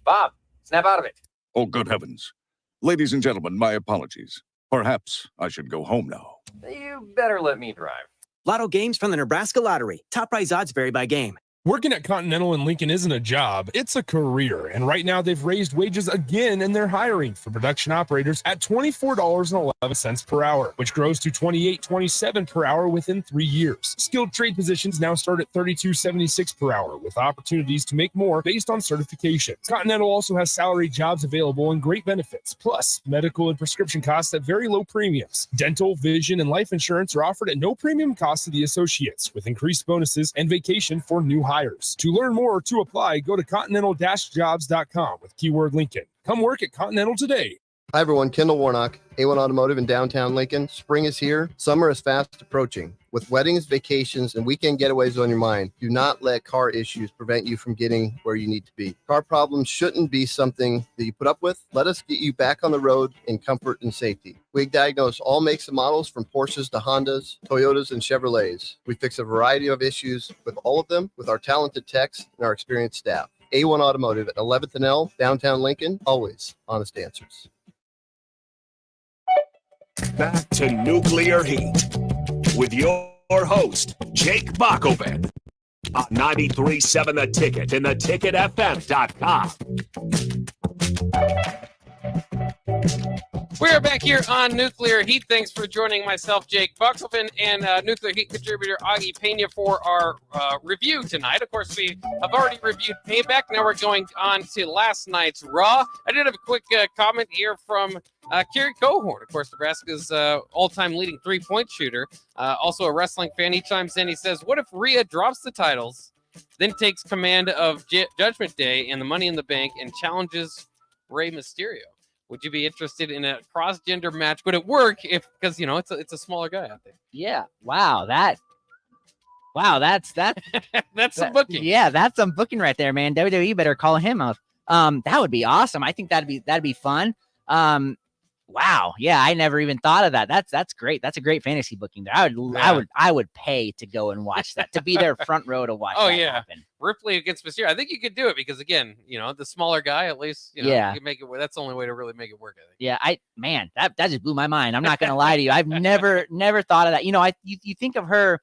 Bob, snap out of it. Oh, good heavens. Ladies and gentlemen, my apologies. Perhaps I should go home now. You better let me drive. Lotto games from the Nebraska Lottery. Top prize odds vary by game. Working at Continental in Lincoln isn't a job, it's a career. And right now they've raised wages again and they're hiring for production operators at $24.11 per hour, which grows to $28.27 per hour within 3 years. Skilled trade positions now start at $32.76 per hour with opportunities to make more based on certifications. Continental also has salary jobs available and great benefits, plus medical and prescription costs at very low premiums. Dental, vision, and life insurance are offered at no premium cost to the associates with increased bonuses and vacation for new hires. To learn more or to apply, go to continental-jobs.com with keyword Lincoln. Come work at Continental today. Hi, everyone. Kendall Warnock, A1 Automotive in downtown Lincoln. Spring is here. Summer is fast approaching. With weddings, vacations, and weekend getaways on your mind, do not let car issues prevent you from getting where you need to be. Car problems shouldn't be something that you put up with. Let us get you back on the road in comfort and safety. We diagnose all makes and models from Porsches to Hondas, Toyotas, and Chevrolets. We fix a variety of issues with all of them with our talented techs and our experienced staff. A1 Automotive at 11th and L, downtown Lincoln. Always honest answers. Back to Nuclear Heat with your host, Jake Bakoven, on 93.7 The Ticket and theticketfm.com. We are back here on Nuclear Heat. Thanks for joining myself, Jake Buxelman, and Nuclear Heat contributor Augie Pena for our review tonight. Of course, we have already reviewed Payback. Now we're going on to last night's Raw. I did have a quick comment here from Kerry Cohorn, of course, Nebraska's all-time leading three-point shooter. Also a wrestling fan. He chimes in. He says, what if Rhea drops the titles, then takes command of Judgment Day and the Money in the Bank and challenges Rey Mysterio? Would you be interested in a cross-gender match? Would it work because it's a smaller guy out there? Yeah. Wow. That's That's some booking. Yeah, that's some booking right there, man. WWE better call him up. That would be awesome. I think that'd be fun. Wow. Yeah, I never even thought of that. That's great. That's a great fantasy booking there. I would pay to go and watch that, to be there front row to watch that happen. Ripley against Mysterio. I think you could do it because again, the smaller guy, at least, you can make it work. That's the only way to really make it work, I think. Yeah, that just blew my mind. I'm not gonna lie to you. I've never thought of that. You think of her,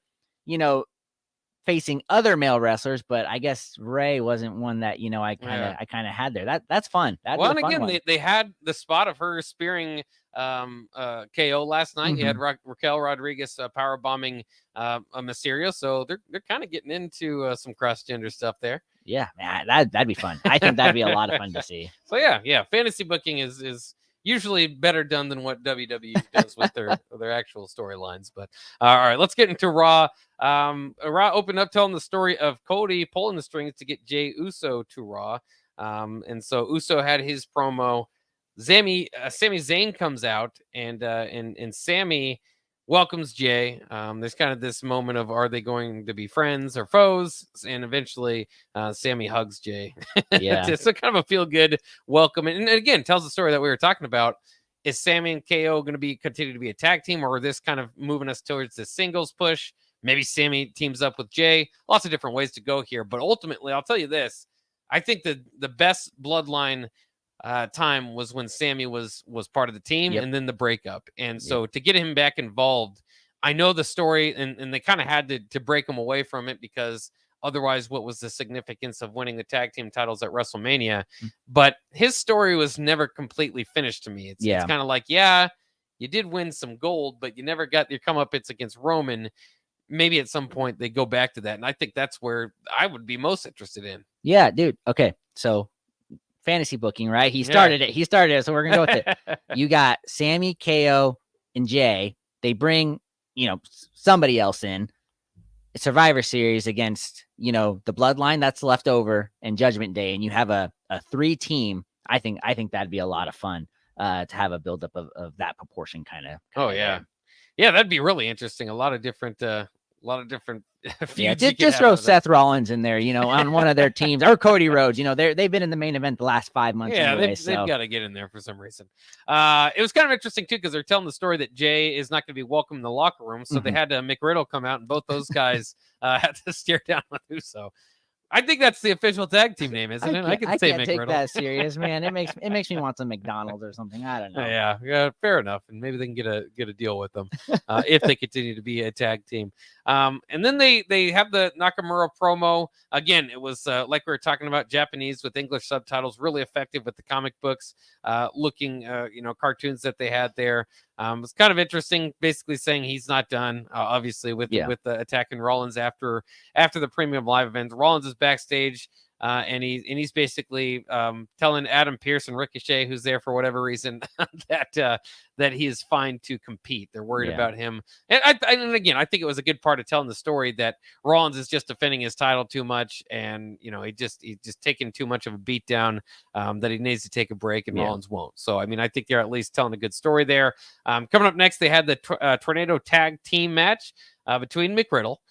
facing other male wrestlers, but I guess Ray wasn't one that, I kind of had there. That's fun. That'd be a fun one. They had the spot of her spearing KO last night. You had Raquel Rodriguez power bombing a Mysterio, so they're kind of getting into some cross gender stuff there. Yeah, man, that'd be fun. I think that'd be a lot of fun to see. So yeah, fantasy booking is usually better done than what WWE does with their actual storylines. But all right, let's get into Raw. Raw opened up telling the story of Cody pulling the strings to get Jey Uso to Raw. And so Uso had his promo. Sami Zayn comes out and Sami welcomes Jey. There's kind of this moment of, are they going to be friends or foes? And eventually Sami hugs Jey. Yeah. It's a kind of a feel good welcome. And again, tells the story that we were talking about. Is Sami and KO going to continue to be a tag team, or are this kind of moving us towards the singles push? Maybe Sami teams up with Jey. Lots of different ways to go here. But ultimately, I'll tell you this. I think the best bloodline time was when Sami was part of the team, and then the breakup. And so to get him back involved, I know the story, and they kind of had to break him away from it, because otherwise, what was the significance of winning the tag team titles at WrestleMania? But his story was never completely finished to me. It's kind of like, you did win some gold, but you never got your comeuppance against Roman. Maybe at some point they go back to that. And I think that's where I would be most interested in. Yeah, dude. Okay. So fantasy booking, right? He started it. So we're going to go with it. You got Sami, KO, and Jey. They bring, somebody else in. Survivor Series against, the bloodline that's left over, and Judgment Day. And you have a 3-team. I think that'd be a lot of fun to have a buildup of that proportion kind of. Oh, yeah. Yeah, that'd be really interesting. A lot of different feuds. Just throw Seth Rollins in there, on one of their teams, or Cody Rhodes. They've been in the main event the last 5 months. Yeah, anyway, they've got to get in there for some reason. It was kind of interesting too, because they're telling the story that Jey is not going to be welcome in the locker room, so they had Mick Riddle come out, and both those guys had to stare down with Uso. I think that's the official tag team name, isn't it? I can't take that serious, man. It makes me want some McDonald's or something. I don't know. Yeah, fair enough. And maybe they can get a deal with them if they continue to be a tag team. And then they have the Nakamura promo. Again, it was like we were talking about, Japanese with English subtitles, really effective with the comic books looking, cartoons that they had there. It's kind of interesting, basically saying he's not done, obviously, with the attacking Rollins after the premium live event. Rollins is backstage, and he's basically telling Adam Pearce and Ricochet, who's there for whatever reason, that he is fine to compete. They're worried about him. And again, I think it was a good part of telling the story that Rollins is just defending his title too much, and he's just taking too much of a beat down, that he needs to take a break, and Rollins won't. So I mean, I think they're at least telling a good story there. Coming up next, they had the Tornado Tag Team match between Mick Riddle,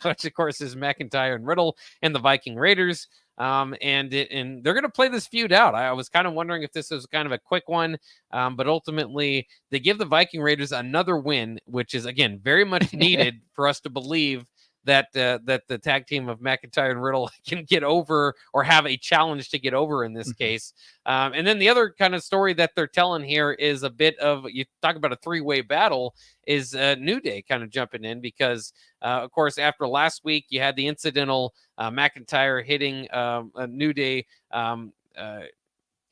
which of course is McIntyre and Riddle, and the Viking Raiders. And they're going to play this feud out. I was kind of wondering if this was kind of a quick one, but ultimately they give the Viking Raiders another win, which is, again, very much needed for us to believe that the tag team of McIntyre and Riddle can get over, or have a challenge to get over in this case. And then the other kind of story that they're telling here is a bit of, you talk about a 3-way battle, is New Day kind of jumping in, because of course, after last week, you had the incidental McIntyre hitting a New Day,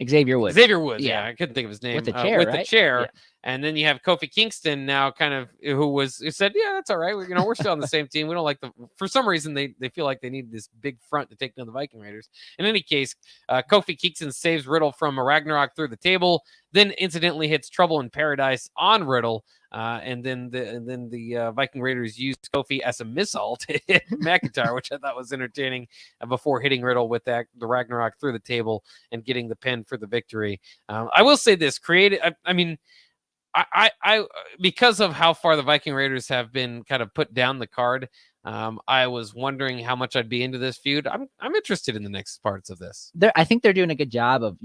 Xavier Woods. Yeah, I couldn't think of his name. With the chair, the chair. Yeah. And then you have Kofi Kingston now, who said, yeah, that's all right. We're still on the same team. We don't like for some reason, they feel like they need this big front to take down the Viking Raiders. In any case, Kofi Kingston saves Riddle from a Ragnarok through the table, then incidentally hits Trouble in Paradise on Riddle. And then the Viking Raiders used Kofi as a missile to hit McIntyre, which I thought was entertaining, before hitting Riddle with the Ragnarok through the table and getting the pin for the victory. I will say this, I because of how far the Viking Raiders have been kind of put down the card, I was wondering how much I'd be into this feud. I'm interested in the next parts of this. I think they're doing a good job of,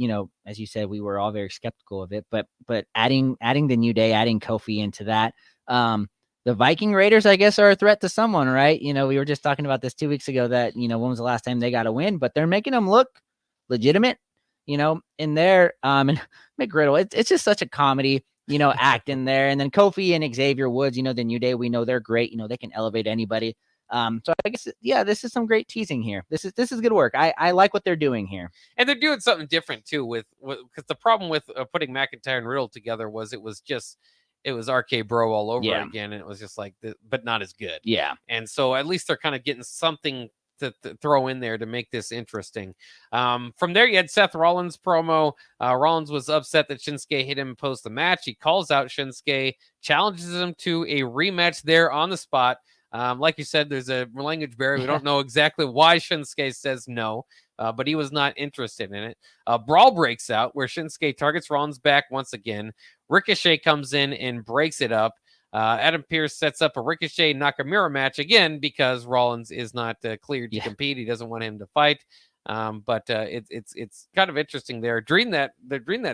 as you said, we were all very skeptical of it, but adding the New Day, adding Kofi into that. The Viking Raiders, I guess, are a threat to someone, right? We were just talking about this 2 weeks ago, that, when was the last time they got a win, but they're making them look legitimate, in there. And Mick Riddle, it's just such a comedy, act in there. And then Kofi and Xavier Woods, the New Day, we know they're great. They can elevate anybody. So I guess, yeah, this is some great teasing here. This is good work. I like what they're doing here. And they're doing something different too with because the problem with putting McIntyre and Riddle together was it was RK Bro all over again, and it was just like, but not as good. Yeah. And so at least they're kind of getting something to throw in there to make this interesting. From there, you had Seth Rollins promo. Rollins was upset that Shinsuke hit him post the match. He calls out Shinsuke, challenges him to a rematch there on the spot. Like you said, there's a language barrier. We don't know exactly why Shinsuke says no, but he was not interested in it. Brawl breaks out where Shinsuke targets Rollins back once again. Ricochet comes in and breaks it up. Adam Pearce sets up a Ricochet Nakamura match again because Rollins is not cleared to compete. He doesn't want him to fight. But it's kind of interesting there. During that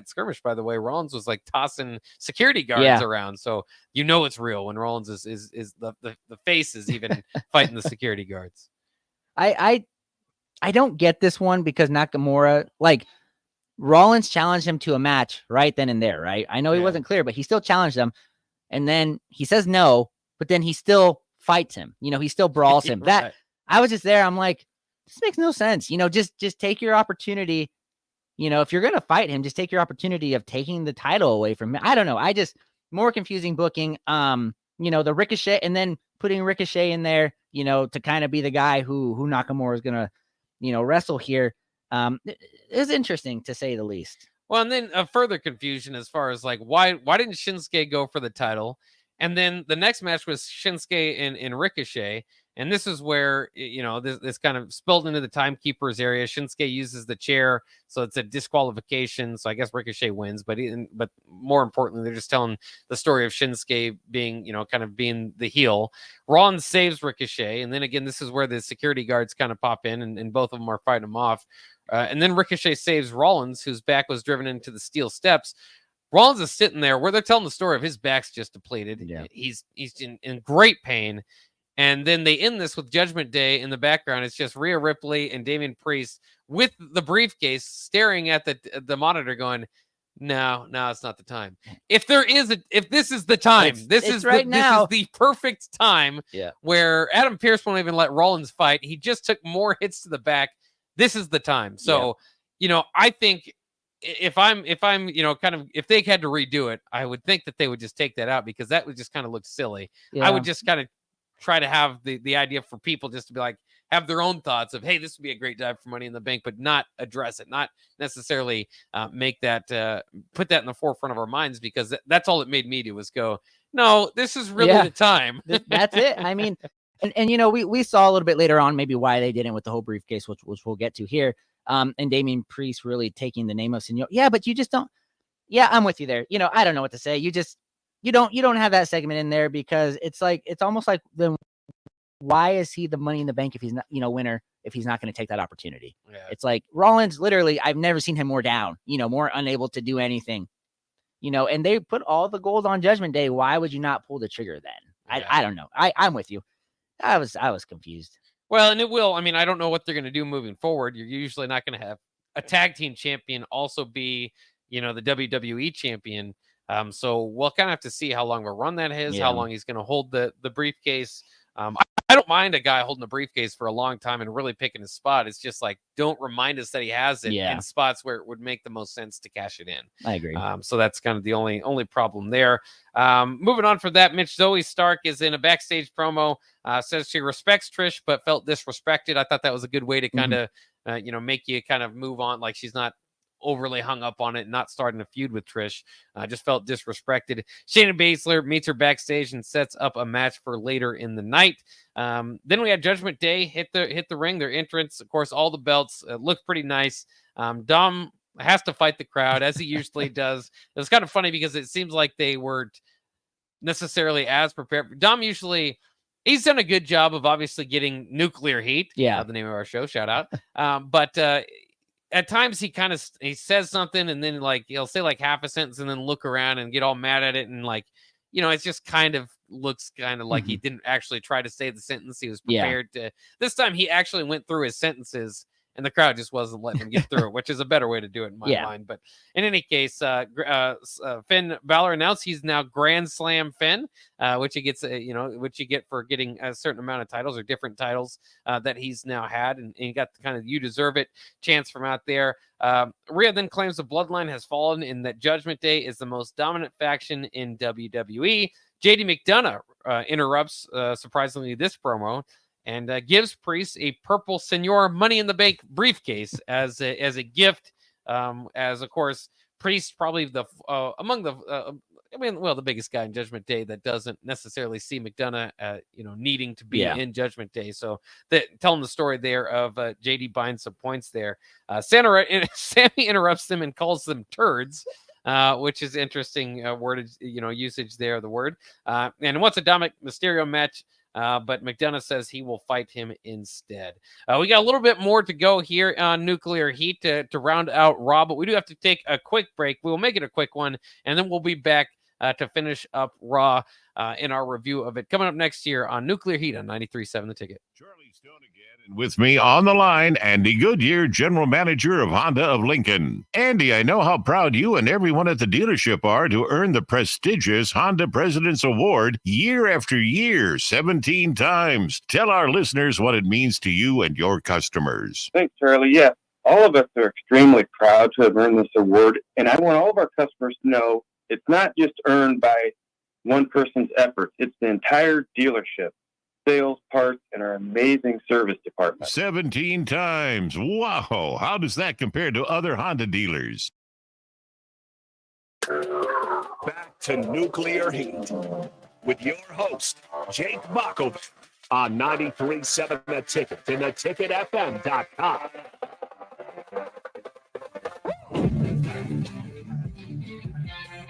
skirmish, by the way, Rollins was like tossing security guards around, so you know it's real when Rollins is the face is even fighting the security guards. I don't get this one because Nakamura, like, Rollins challenged him to a match right then and there, right? I know he wasn't clear, but he still challenged him, and then he says no, but then he still fights him. He still brawls him. Right. That I was just there. I'm like, this makes no sense. Just take your opportunity. If you're gonna fight him, just take your opportunity of taking the title away from him. I don't know. More confusing booking. The Ricochet, and then putting Ricochet in there, to kind of be the guy who Nakamura is gonna, wrestle here. It is interesting to say the least. Well, and then a further confusion as far as like why didn't Shinsuke go for the title? And then the next match was Shinsuke and Ricochet. And this is where, this kind of spilled into the timekeeper's area. Shinsuke uses the chair, so it's a disqualification. So I guess Ricochet wins, but more importantly, they're just telling the story of Shinsuke being, kind of being the heel. Rollins saves Ricochet, and then again, this is where the security guards kind of pop in, and both of them are fighting him off. And then Ricochet saves Rollins, whose back was driven into the steel steps. Rollins is sitting there where they're telling the story of his back's just depleted. Yeah. He's in great pain. And then they end this with Judgment Day in the background. It's just Rhea Ripley and Damian Priest with the briefcase staring at the monitor going, no, it's not the time. If this is the time, this is the perfect time where Adam Pearce won't even let Rollins fight. He just took more hits to the back. This is the time. So, I think if I'm, if they had to redo it, I would think that they would just take that out because that would just kind of look silly. Yeah. I would just kind of try to have the idea for people just to be like, have their own thoughts of, hey, this would be a great dive for Money in the Bank, but not address it, not necessarily make that, put that in the forefront of our minds, because that's all it made me do was go, no, this is really the time. That's it. I mean, and we saw a little bit later on maybe why they didn't with the whole briefcase, which we'll get to here. And Damian Priest really taking the name of Senor. Yeah, but you just don't. Yeah, I'm with you there. I don't know what to say. You don't have that segment in there because it's almost like, then why is he the Money in the Bank if he's not, winner, if he's not going to take that opportunity? Yeah. It's like Rollins, literally, I've never seen him more down, more unable to do anything, and they put all the gold on Judgment Day. Why would you not pull the trigger then? Yeah. I don't know. I'm with you. I was confused. Well, and it will. I mean, I don't know what they're going to do moving forward. You're usually not going to have a tag team champion also be, the WWE champion. So we'll kind of have to see how long of a run that is, how long he's going to hold the briefcase. I don't mind a guy holding the briefcase for a long time and really picking his spot. It's just like, don't remind us that he has it in spots where it would make the most sense to cash it in. I agree. So that's kind of the only problem there. Moving on from that, Zoe Stark is in a backstage promo, says she respects Trish, but felt disrespected. I thought that was a good way to kind of, make you kind of move on. Like she's not overly hung up on it, not starting a feud with Trish. Just felt disrespected. Shayna Baszler meets her backstage and sets up a match for later in the night. Then we had Judgment Day hit the ring. Their entrance, of course, all the belts looked pretty nice. Dom has to fight the crowd as he usually does. It was kind of funny because it seems like they weren't necessarily as prepared. Dom usually, he's done a good job of obviously getting nuclear heat. Yeah, the name of our show. Shout out. But at times he says something and then like he'll say like half a sentence and then look around and get all mad at it and like, it's just kind of looks kind of like he didn't actually try to say the sentence he was prepared to. This time he actually went through his sentences and the crowd just wasn't letting him get through it, which is a better way to do it in my mind. But in any case, Finn Balor announced he's now Grand Slam Finn, which he gets, which you get for getting a certain amount of titles or different titles that he's now had, and he got the kind of "you deserve it" chance from out there. Rhea then claims the Bloodline has fallen and that Judgment Day is the most dominant faction in WWE. JD McDonough interrupts, surprisingly, this promo and gives Priest a purple Senor Money in the Bank briefcase as a gift. As of course, Priest probably among the the biggest guy in Judgment Day that doesn't necessarily see McDonough, needing to be in Judgment Day. So telling the story there of JD buying some points there. Sammy interrupts them and calls them turds. Which is interesting wordage, usage there of the word. And wants a Dominic Mysterio match, but McDonough says he will fight him instead. We got a little bit more to go here on Nuclear Heat to round out Raw, but we do have to take a quick break. We will make it a quick one, and then we'll be back to finish up Raw in our review of it. Coming up next year on Nuclear Heat on 93.7 The Ticket. Charlie Stone again. And with me on the line, Andy Goodyear, General Manager of Honda of Lincoln. Andy, I know how proud you and everyone at the dealership are to earn the prestigious Honda President's Award year after year, 17 times. Tell our listeners what it means to you and your customers. Thanks, Charlie. Yeah, all of us are extremely proud to have earned this award, and I want all of our customers to know it's not just earned by one person's efforts. It's the entire dealership, sales, parts, and our amazing service department. 17 times. Wow. How does that compare to other Honda dealers? Back to Nuclear Heat with your host, Jake Bakovic, on 93.7 The Ticket and theticketfm.com.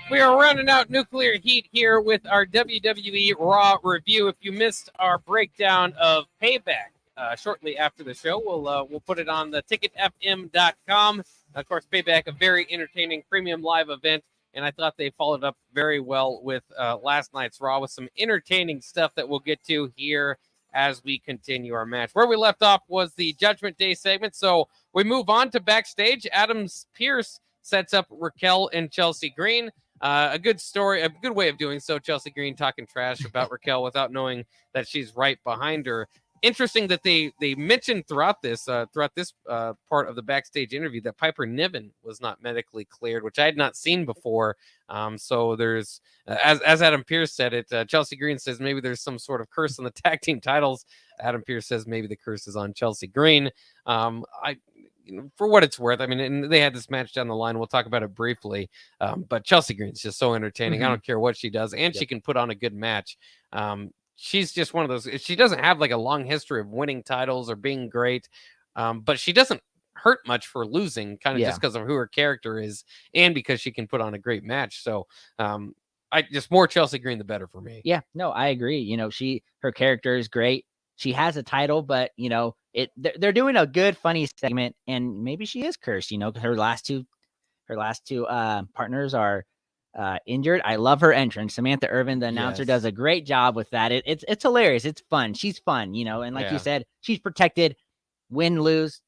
We are rounding out Nuclear Heat here with our WWE Raw review. If you missed our breakdown of Payback shortly after the show, we'll put it on the theticketfm.com. Of course, Payback, a very entertaining premium live event, and I thought they followed up very well with last night's Raw with some entertaining stuff that we'll get to here as we continue our match. Where we left off was the Judgment Day segment, so we move on to backstage. Adam Pearce sets up Raquel and Chelsea Green. A good story, a good way of doing so. Chelsea Green talking trash about Raquel without knowing that she's right behind her. Interesting that they mentioned throughout this part of the backstage interview that Piper Niven was not medically cleared, which I had not seen before. So there's, as Adam Pearce said it, Chelsea Green says maybe there's some sort of curse on the tag team titles. Adam Pearce says maybe the curse is on Chelsea Green. For what it's worth, I mean, and they had this match down the line. We'll talk about it briefly. But Chelsea Green's just so entertaining. I don't care what she does, and she can put on a good match. She's just one of those. She doesn't have like a long history of winning titles or being great, but she doesn't hurt much for losing, kind of just because of who her character is and because she can put on a great match. So I just more Chelsea Green, the better for me. Yeah, no, I agree. Her character is great. She has a title, but they're doing a good, funny segment, and maybe she is cursed. Because her last two partners are injured. I love her entrance. Samantha Irvin, the announcer, does a great job with that. It's hilarious. It's fun. She's fun. And like you said, she's protected. Win, lose,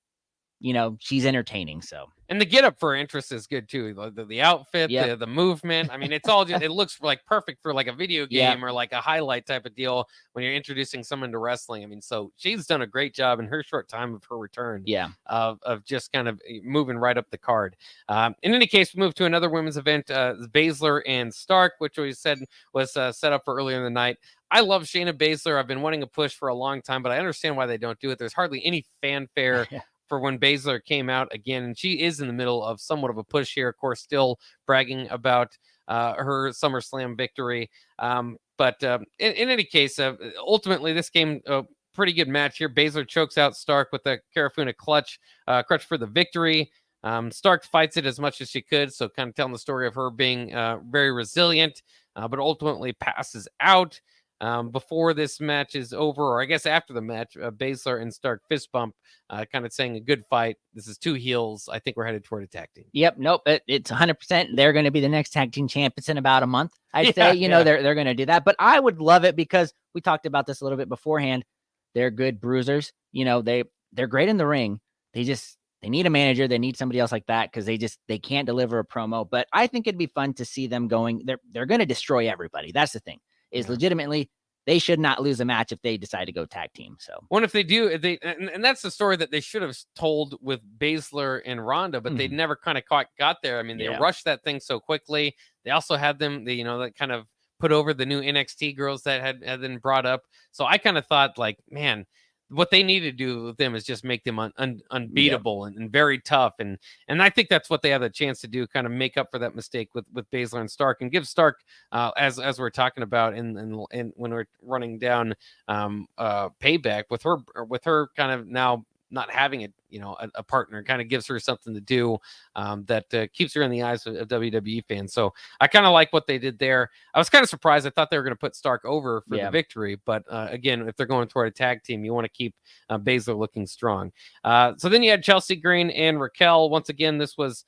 she's entertaining. So. And the get up for interest is good too. The outfit, the movement. I mean, it's all just, it looks like perfect for like a video game or like a highlight type of deal when you're introducing someone to wrestling. I mean, so she's done a great job in her short time of her return. Of just kind of moving right up the card. In any case, we move to another women's event, Baszler and Stark, which we said was set up for earlier in the night. I love Shayna Baszler. I've been wanting a push for a long time, but I understand why they don't do it. There's hardly any fanfare for when Baszler came out again, and she is in the middle of somewhat of a push here, of course, still bragging about her SummerSlam victory. But in any case, ultimately, this came a pretty good match here. Baszler chokes out Stark with a Karafuna crutch for the victory. Stark fights it as much as she could, so kind of telling the story of her being very resilient, but ultimately passes out. Before this match is over, or I guess after the match, Baszler and Stark fist bump, kind of saying a good fight. This is two heels. I think we're headed toward a tag team. Yep. Nope. It's 100%. They're going to be the next tag team champions in about a month. I'd say, they're going to do that, but I would love it because we talked about this a little bit beforehand. They're good bruisers. They're great in the ring. they need a manager. They need somebody else like that because they can't deliver a promo. But I think it'd be fun to see them going. They're going to destroy everybody. That's the thing. Is legitimately they should not lose a match if they decide to go tag team. So, well, if they do, and that's the story that they should have told with Baszler and Ronda, but they never kind of got there. I mean, they rushed that thing so quickly. They also had them, that kind of put over the new NXT girls that had been brought up. So I kind of thought, like, man, what they need to do with them is just make them unbeatable and very tough. And I think that's what they have a chance to do, kind of make up for that mistake with Baszler and Stark, and give Stark, as we're talking about in when we're running down Payback with her kind of now not having a partner, kind of gives her something to do that keeps her in the eyes of WWE fans. So I kind of like what they did there. I was kind of surprised. I thought they were going to put Stark over for the victory, but again, if they're going toward a tag team, you want to keep Baszler looking strong. So then you had Chelsea Green and Raquel. Once again, this was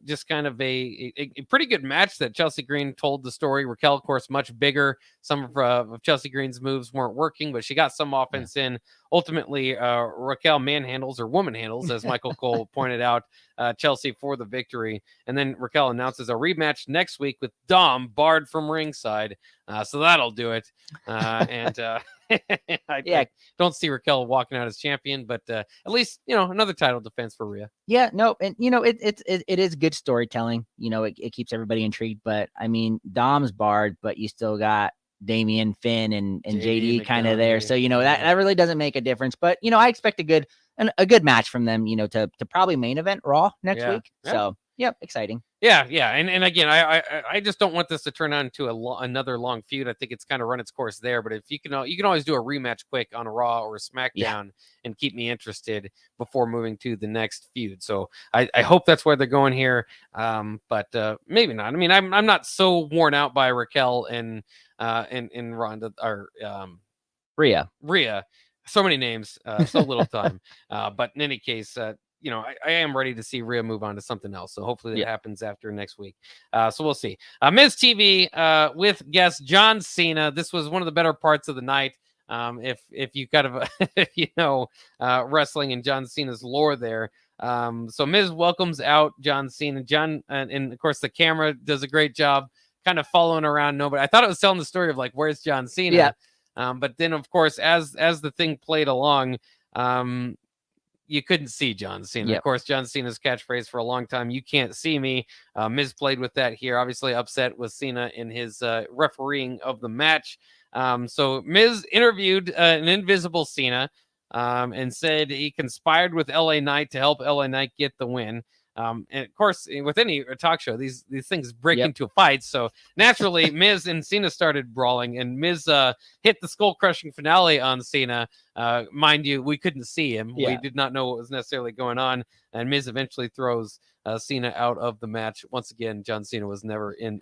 just kind of a pretty good match that Chelsea Green told the story. Raquel, of course, much bigger. Some of Chelsea Green's moves weren't working, but she got some offense in. Ultimately, Raquel manhandles, or woman handles, as Michael Cole pointed out, Chelsea for the victory. And then Raquel announces a rematch next week with Dom barred from ringside. So that'll do it. I don't see Raquel walking out as champion, but at least, another title defense for Rhea. Yeah, no, and it is good storytelling. It keeps everybody intrigued. But I mean, Dom's barred, but you still got Damian, Finn, and JD kind of there. So that really doesn't make a difference. But I expect a good match from them. To probably main event Raw next week. Yeah. So exciting. Yeah. And again, I just don't want this to turn on into another long feud. I think it's kind of run its course there. But if you can always do a rematch quick on a Raw or a SmackDown and keep me interested before moving to the next feud. So I hope that's where they're going here. But maybe not. I mean, I'm not so worn out by Raquel and Ronda or Rhea. So many names, so little time. But in any case, I am ready to see Rhea move on to something else. So hopefully that happens after next week. So we'll see. Miz TV with guest John Cena. This was one of the better parts of the night. If you kind of wrestling and John Cena's lore there. So Miz welcomes out John Cena. And of course the camera does a great job kind of following around nobody. I thought it was telling the story of like, where's John Cena? Yeah. But then of course, as the thing played along, you couldn't see John Cena. Of course, John Cena's catchphrase for a long time, "You can't see me." Miz played with that here. Obviously upset with Cena in his refereeing of the match. So Miz interviewed an invisible Cena and said he conspired with LA Knight to help LA Knight get the win. And of course, with any talk show, these things break into a fight. So naturally, Miz and Cena started brawling, and Miz hit the skull-crushing finale on Cena. Mind you, we couldn't see him. We did not know what was necessarily going on. And Miz eventually throws Cena out of the match. Once again, John Cena was never in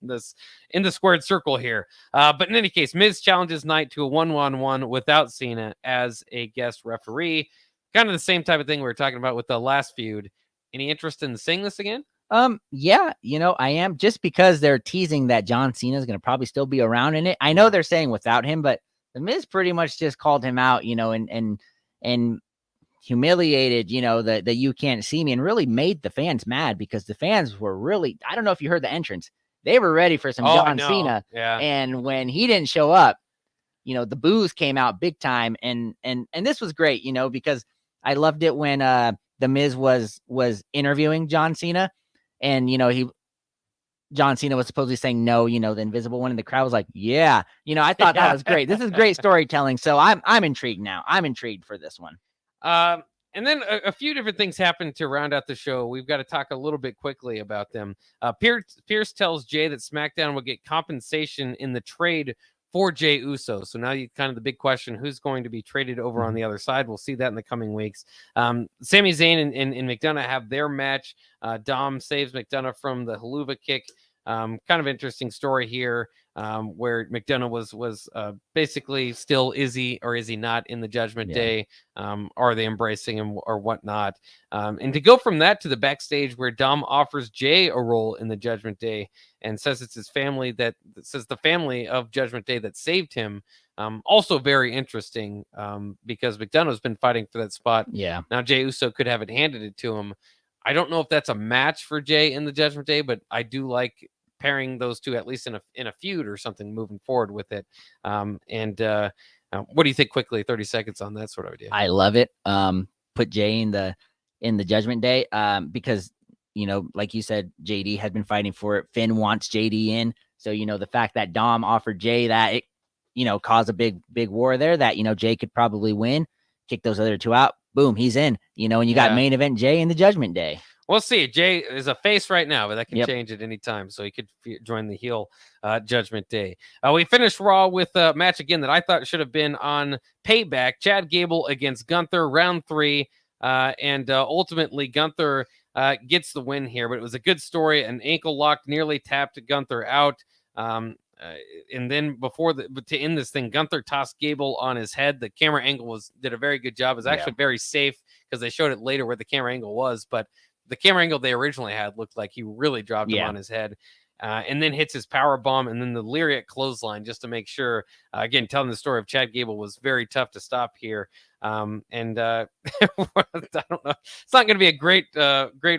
the squared circle here. But in any case, Miz challenges Knight to a 1-on-1 without Cena as a guest referee. Kind of the same type of thing we were talking about with the last feud. Any interest in seeing this again? Yeah, I am, just because they're teasing that John Cena is going to probably still be around in it. I know they're saying without him, but the Miz pretty much just called him out, and humiliated, that you can't see me, and really made the fans mad, because the fans were really, I don't know if you heard the entrance. They were ready for some John Cena. Yeah. And when he didn't show up, the boos came out big time. And this was great, because I loved it when the Miz was interviewing John Cena, and John Cena was supposedly saying no, the invisible one, and the crowd was like, yeah. I thought that was great. This is great storytelling. So I'm intrigued now. I'm intrigued for this one. And then a few different things happened to round out the show. We've got to talk a little bit quickly about them. Pierce tells Jay that SmackDown will get compensation in the trade for Jey Uso. So now you kind of the big question, who's going to be traded over on the other side? We'll see that in the coming weeks. Sami Zayn and McDonough have their match. Dom saves McDonough from the haluva kick. Kind of interesting story here, where McDonough was basically still, is he or is he not in the Judgment Day? Are they embracing him or whatnot? And to go from that to the backstage where Dom offers Jay a role in the Judgment Day and says it's his family the family of Judgment Day that saved him. Also very interesting because McDonough's been fighting for that spot. Yeah. Now Jey Uso could have it handed it to him. I don't know if that's a match for Jey in the Judgment Day, but I do like pairing those two at least in a feud or something moving forward with it. What do you think quickly? 30 seconds on that sort of idea. I love it. Put Jey in the Judgment Day because, like you said, JD has been fighting for it. Finn wants JD in. So, the fact that Dom offered Jey that, it, caused a big war there that, Jey could probably win, kick those other two out. Boom, he's in, and you got main event Jey in the Judgment Day. We'll see. Jey is a face right now, but that can change at any time. So he could join the heel Judgment Day. We finished Raw with a match again that I thought should have been on Payback. Chad Gable against Gunther, round 3. And ultimately, Gunther gets the win here. But it was a good story. An ankle lock nearly tapped Gunther out. And then to end this thing, Gunther tossed Gable on his head. The camera angle did a very good job. It was actually very safe because they showed it later where the camera angle was. But the camera angle they originally had looked like he really dropped him on his head. And then hits his power bomb and then the Lariat clothesline just to make sure. Again, telling the story of Chad Gable was very tough to stop here. I don't know. It's not going to be a great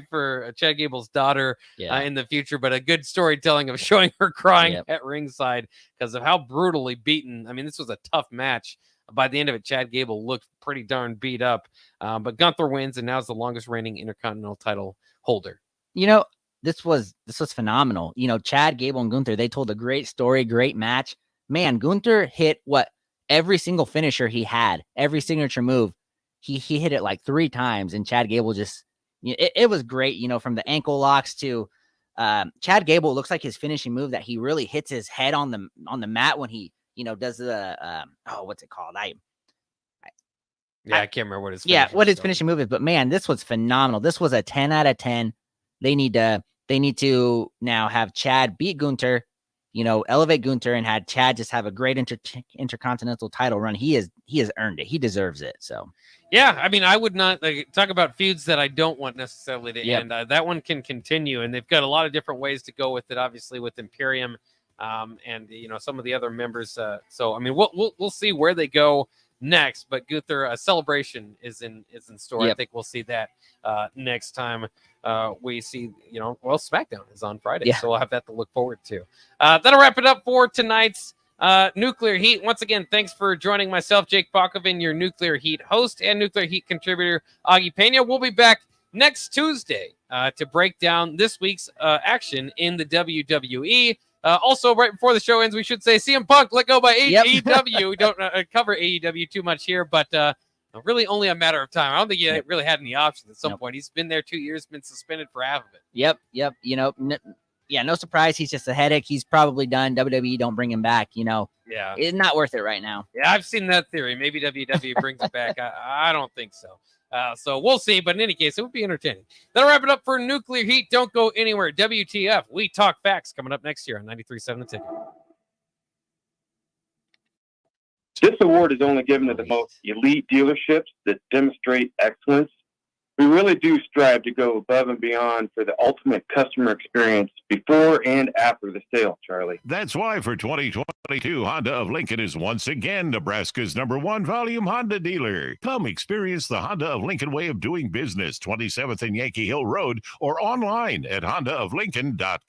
for Chad Gable's daughter in the future, but a good storytelling of showing her crying at ringside because of how brutally beaten. I mean, this was a tough match. By the end of it, Chad Gable looked pretty darn beat up. But Gunther wins and now is the longest reigning Intercontinental title holder. This was phenomenal. Chad Gable and Gunther, they told a great story, great match. Man, Gunther hit every single finisher he had, every signature move. He hit it like 3 times, and Chad Gable just, it was great. From the ankle locks to Chad Gable looks like his finishing move that he really hits his head on the mat when he, does the what's it called? I can't remember what his finishing move is. But man, this was phenomenal. This was a 10 out of 10. They need to now have Chad beat Gunther, elevate Gunther, and had Chad just have a great intercontinental title run. He has earned it. He deserves it. So yeah, I mean, I would not talk about feuds that I don't want necessarily to end. That one can continue, and they've got a lot of different ways to go with it. Obviously, with Imperium, and some of the other members. So I mean, we'll see where they go next. But Gunther, a celebration is in store. I think we'll see that next time we see. SmackDown is on Friday, so we'll have that to look forward to. That'll wrap it up for tonight's Nuclear Heat. Once again, thanks for joining myself, Jake Bakovin, your Nuclear Heat host, and Nuclear Heat contributor, Augie Pena. We'll be back next Tuesday to break down this week's action in the WWE. Also, right before the show ends, we should say CM Punk let go by AEW. We don't cover AEW too much here, but really only a matter of time. I don't think he really had any options at some point. He's been there 2 years, been suspended for half of it. Yep. No surprise. He's just a headache. He's probably done. WWE don't bring him back. It's not worth it right now. Yeah, I've seen that theory. Maybe WWE brings it back. I don't think so. So we'll see. But in any case, it would be entertaining. That'll wrap it up for Nuclear Heat. Don't go anywhere. WTF. We talk facts coming up next year on 93.7 The Ticket. This award is only given to the most elite dealerships that demonstrate excellence. We really do strive to go above and beyond for the ultimate customer experience before and after the sale, Charlie. That's why for 2022, Honda of Lincoln is once again Nebraska's #1 volume Honda dealer. Come experience the Honda of Lincoln way of doing business, 27th and Yankee Hill Road, or online at hondaoflincoln.com.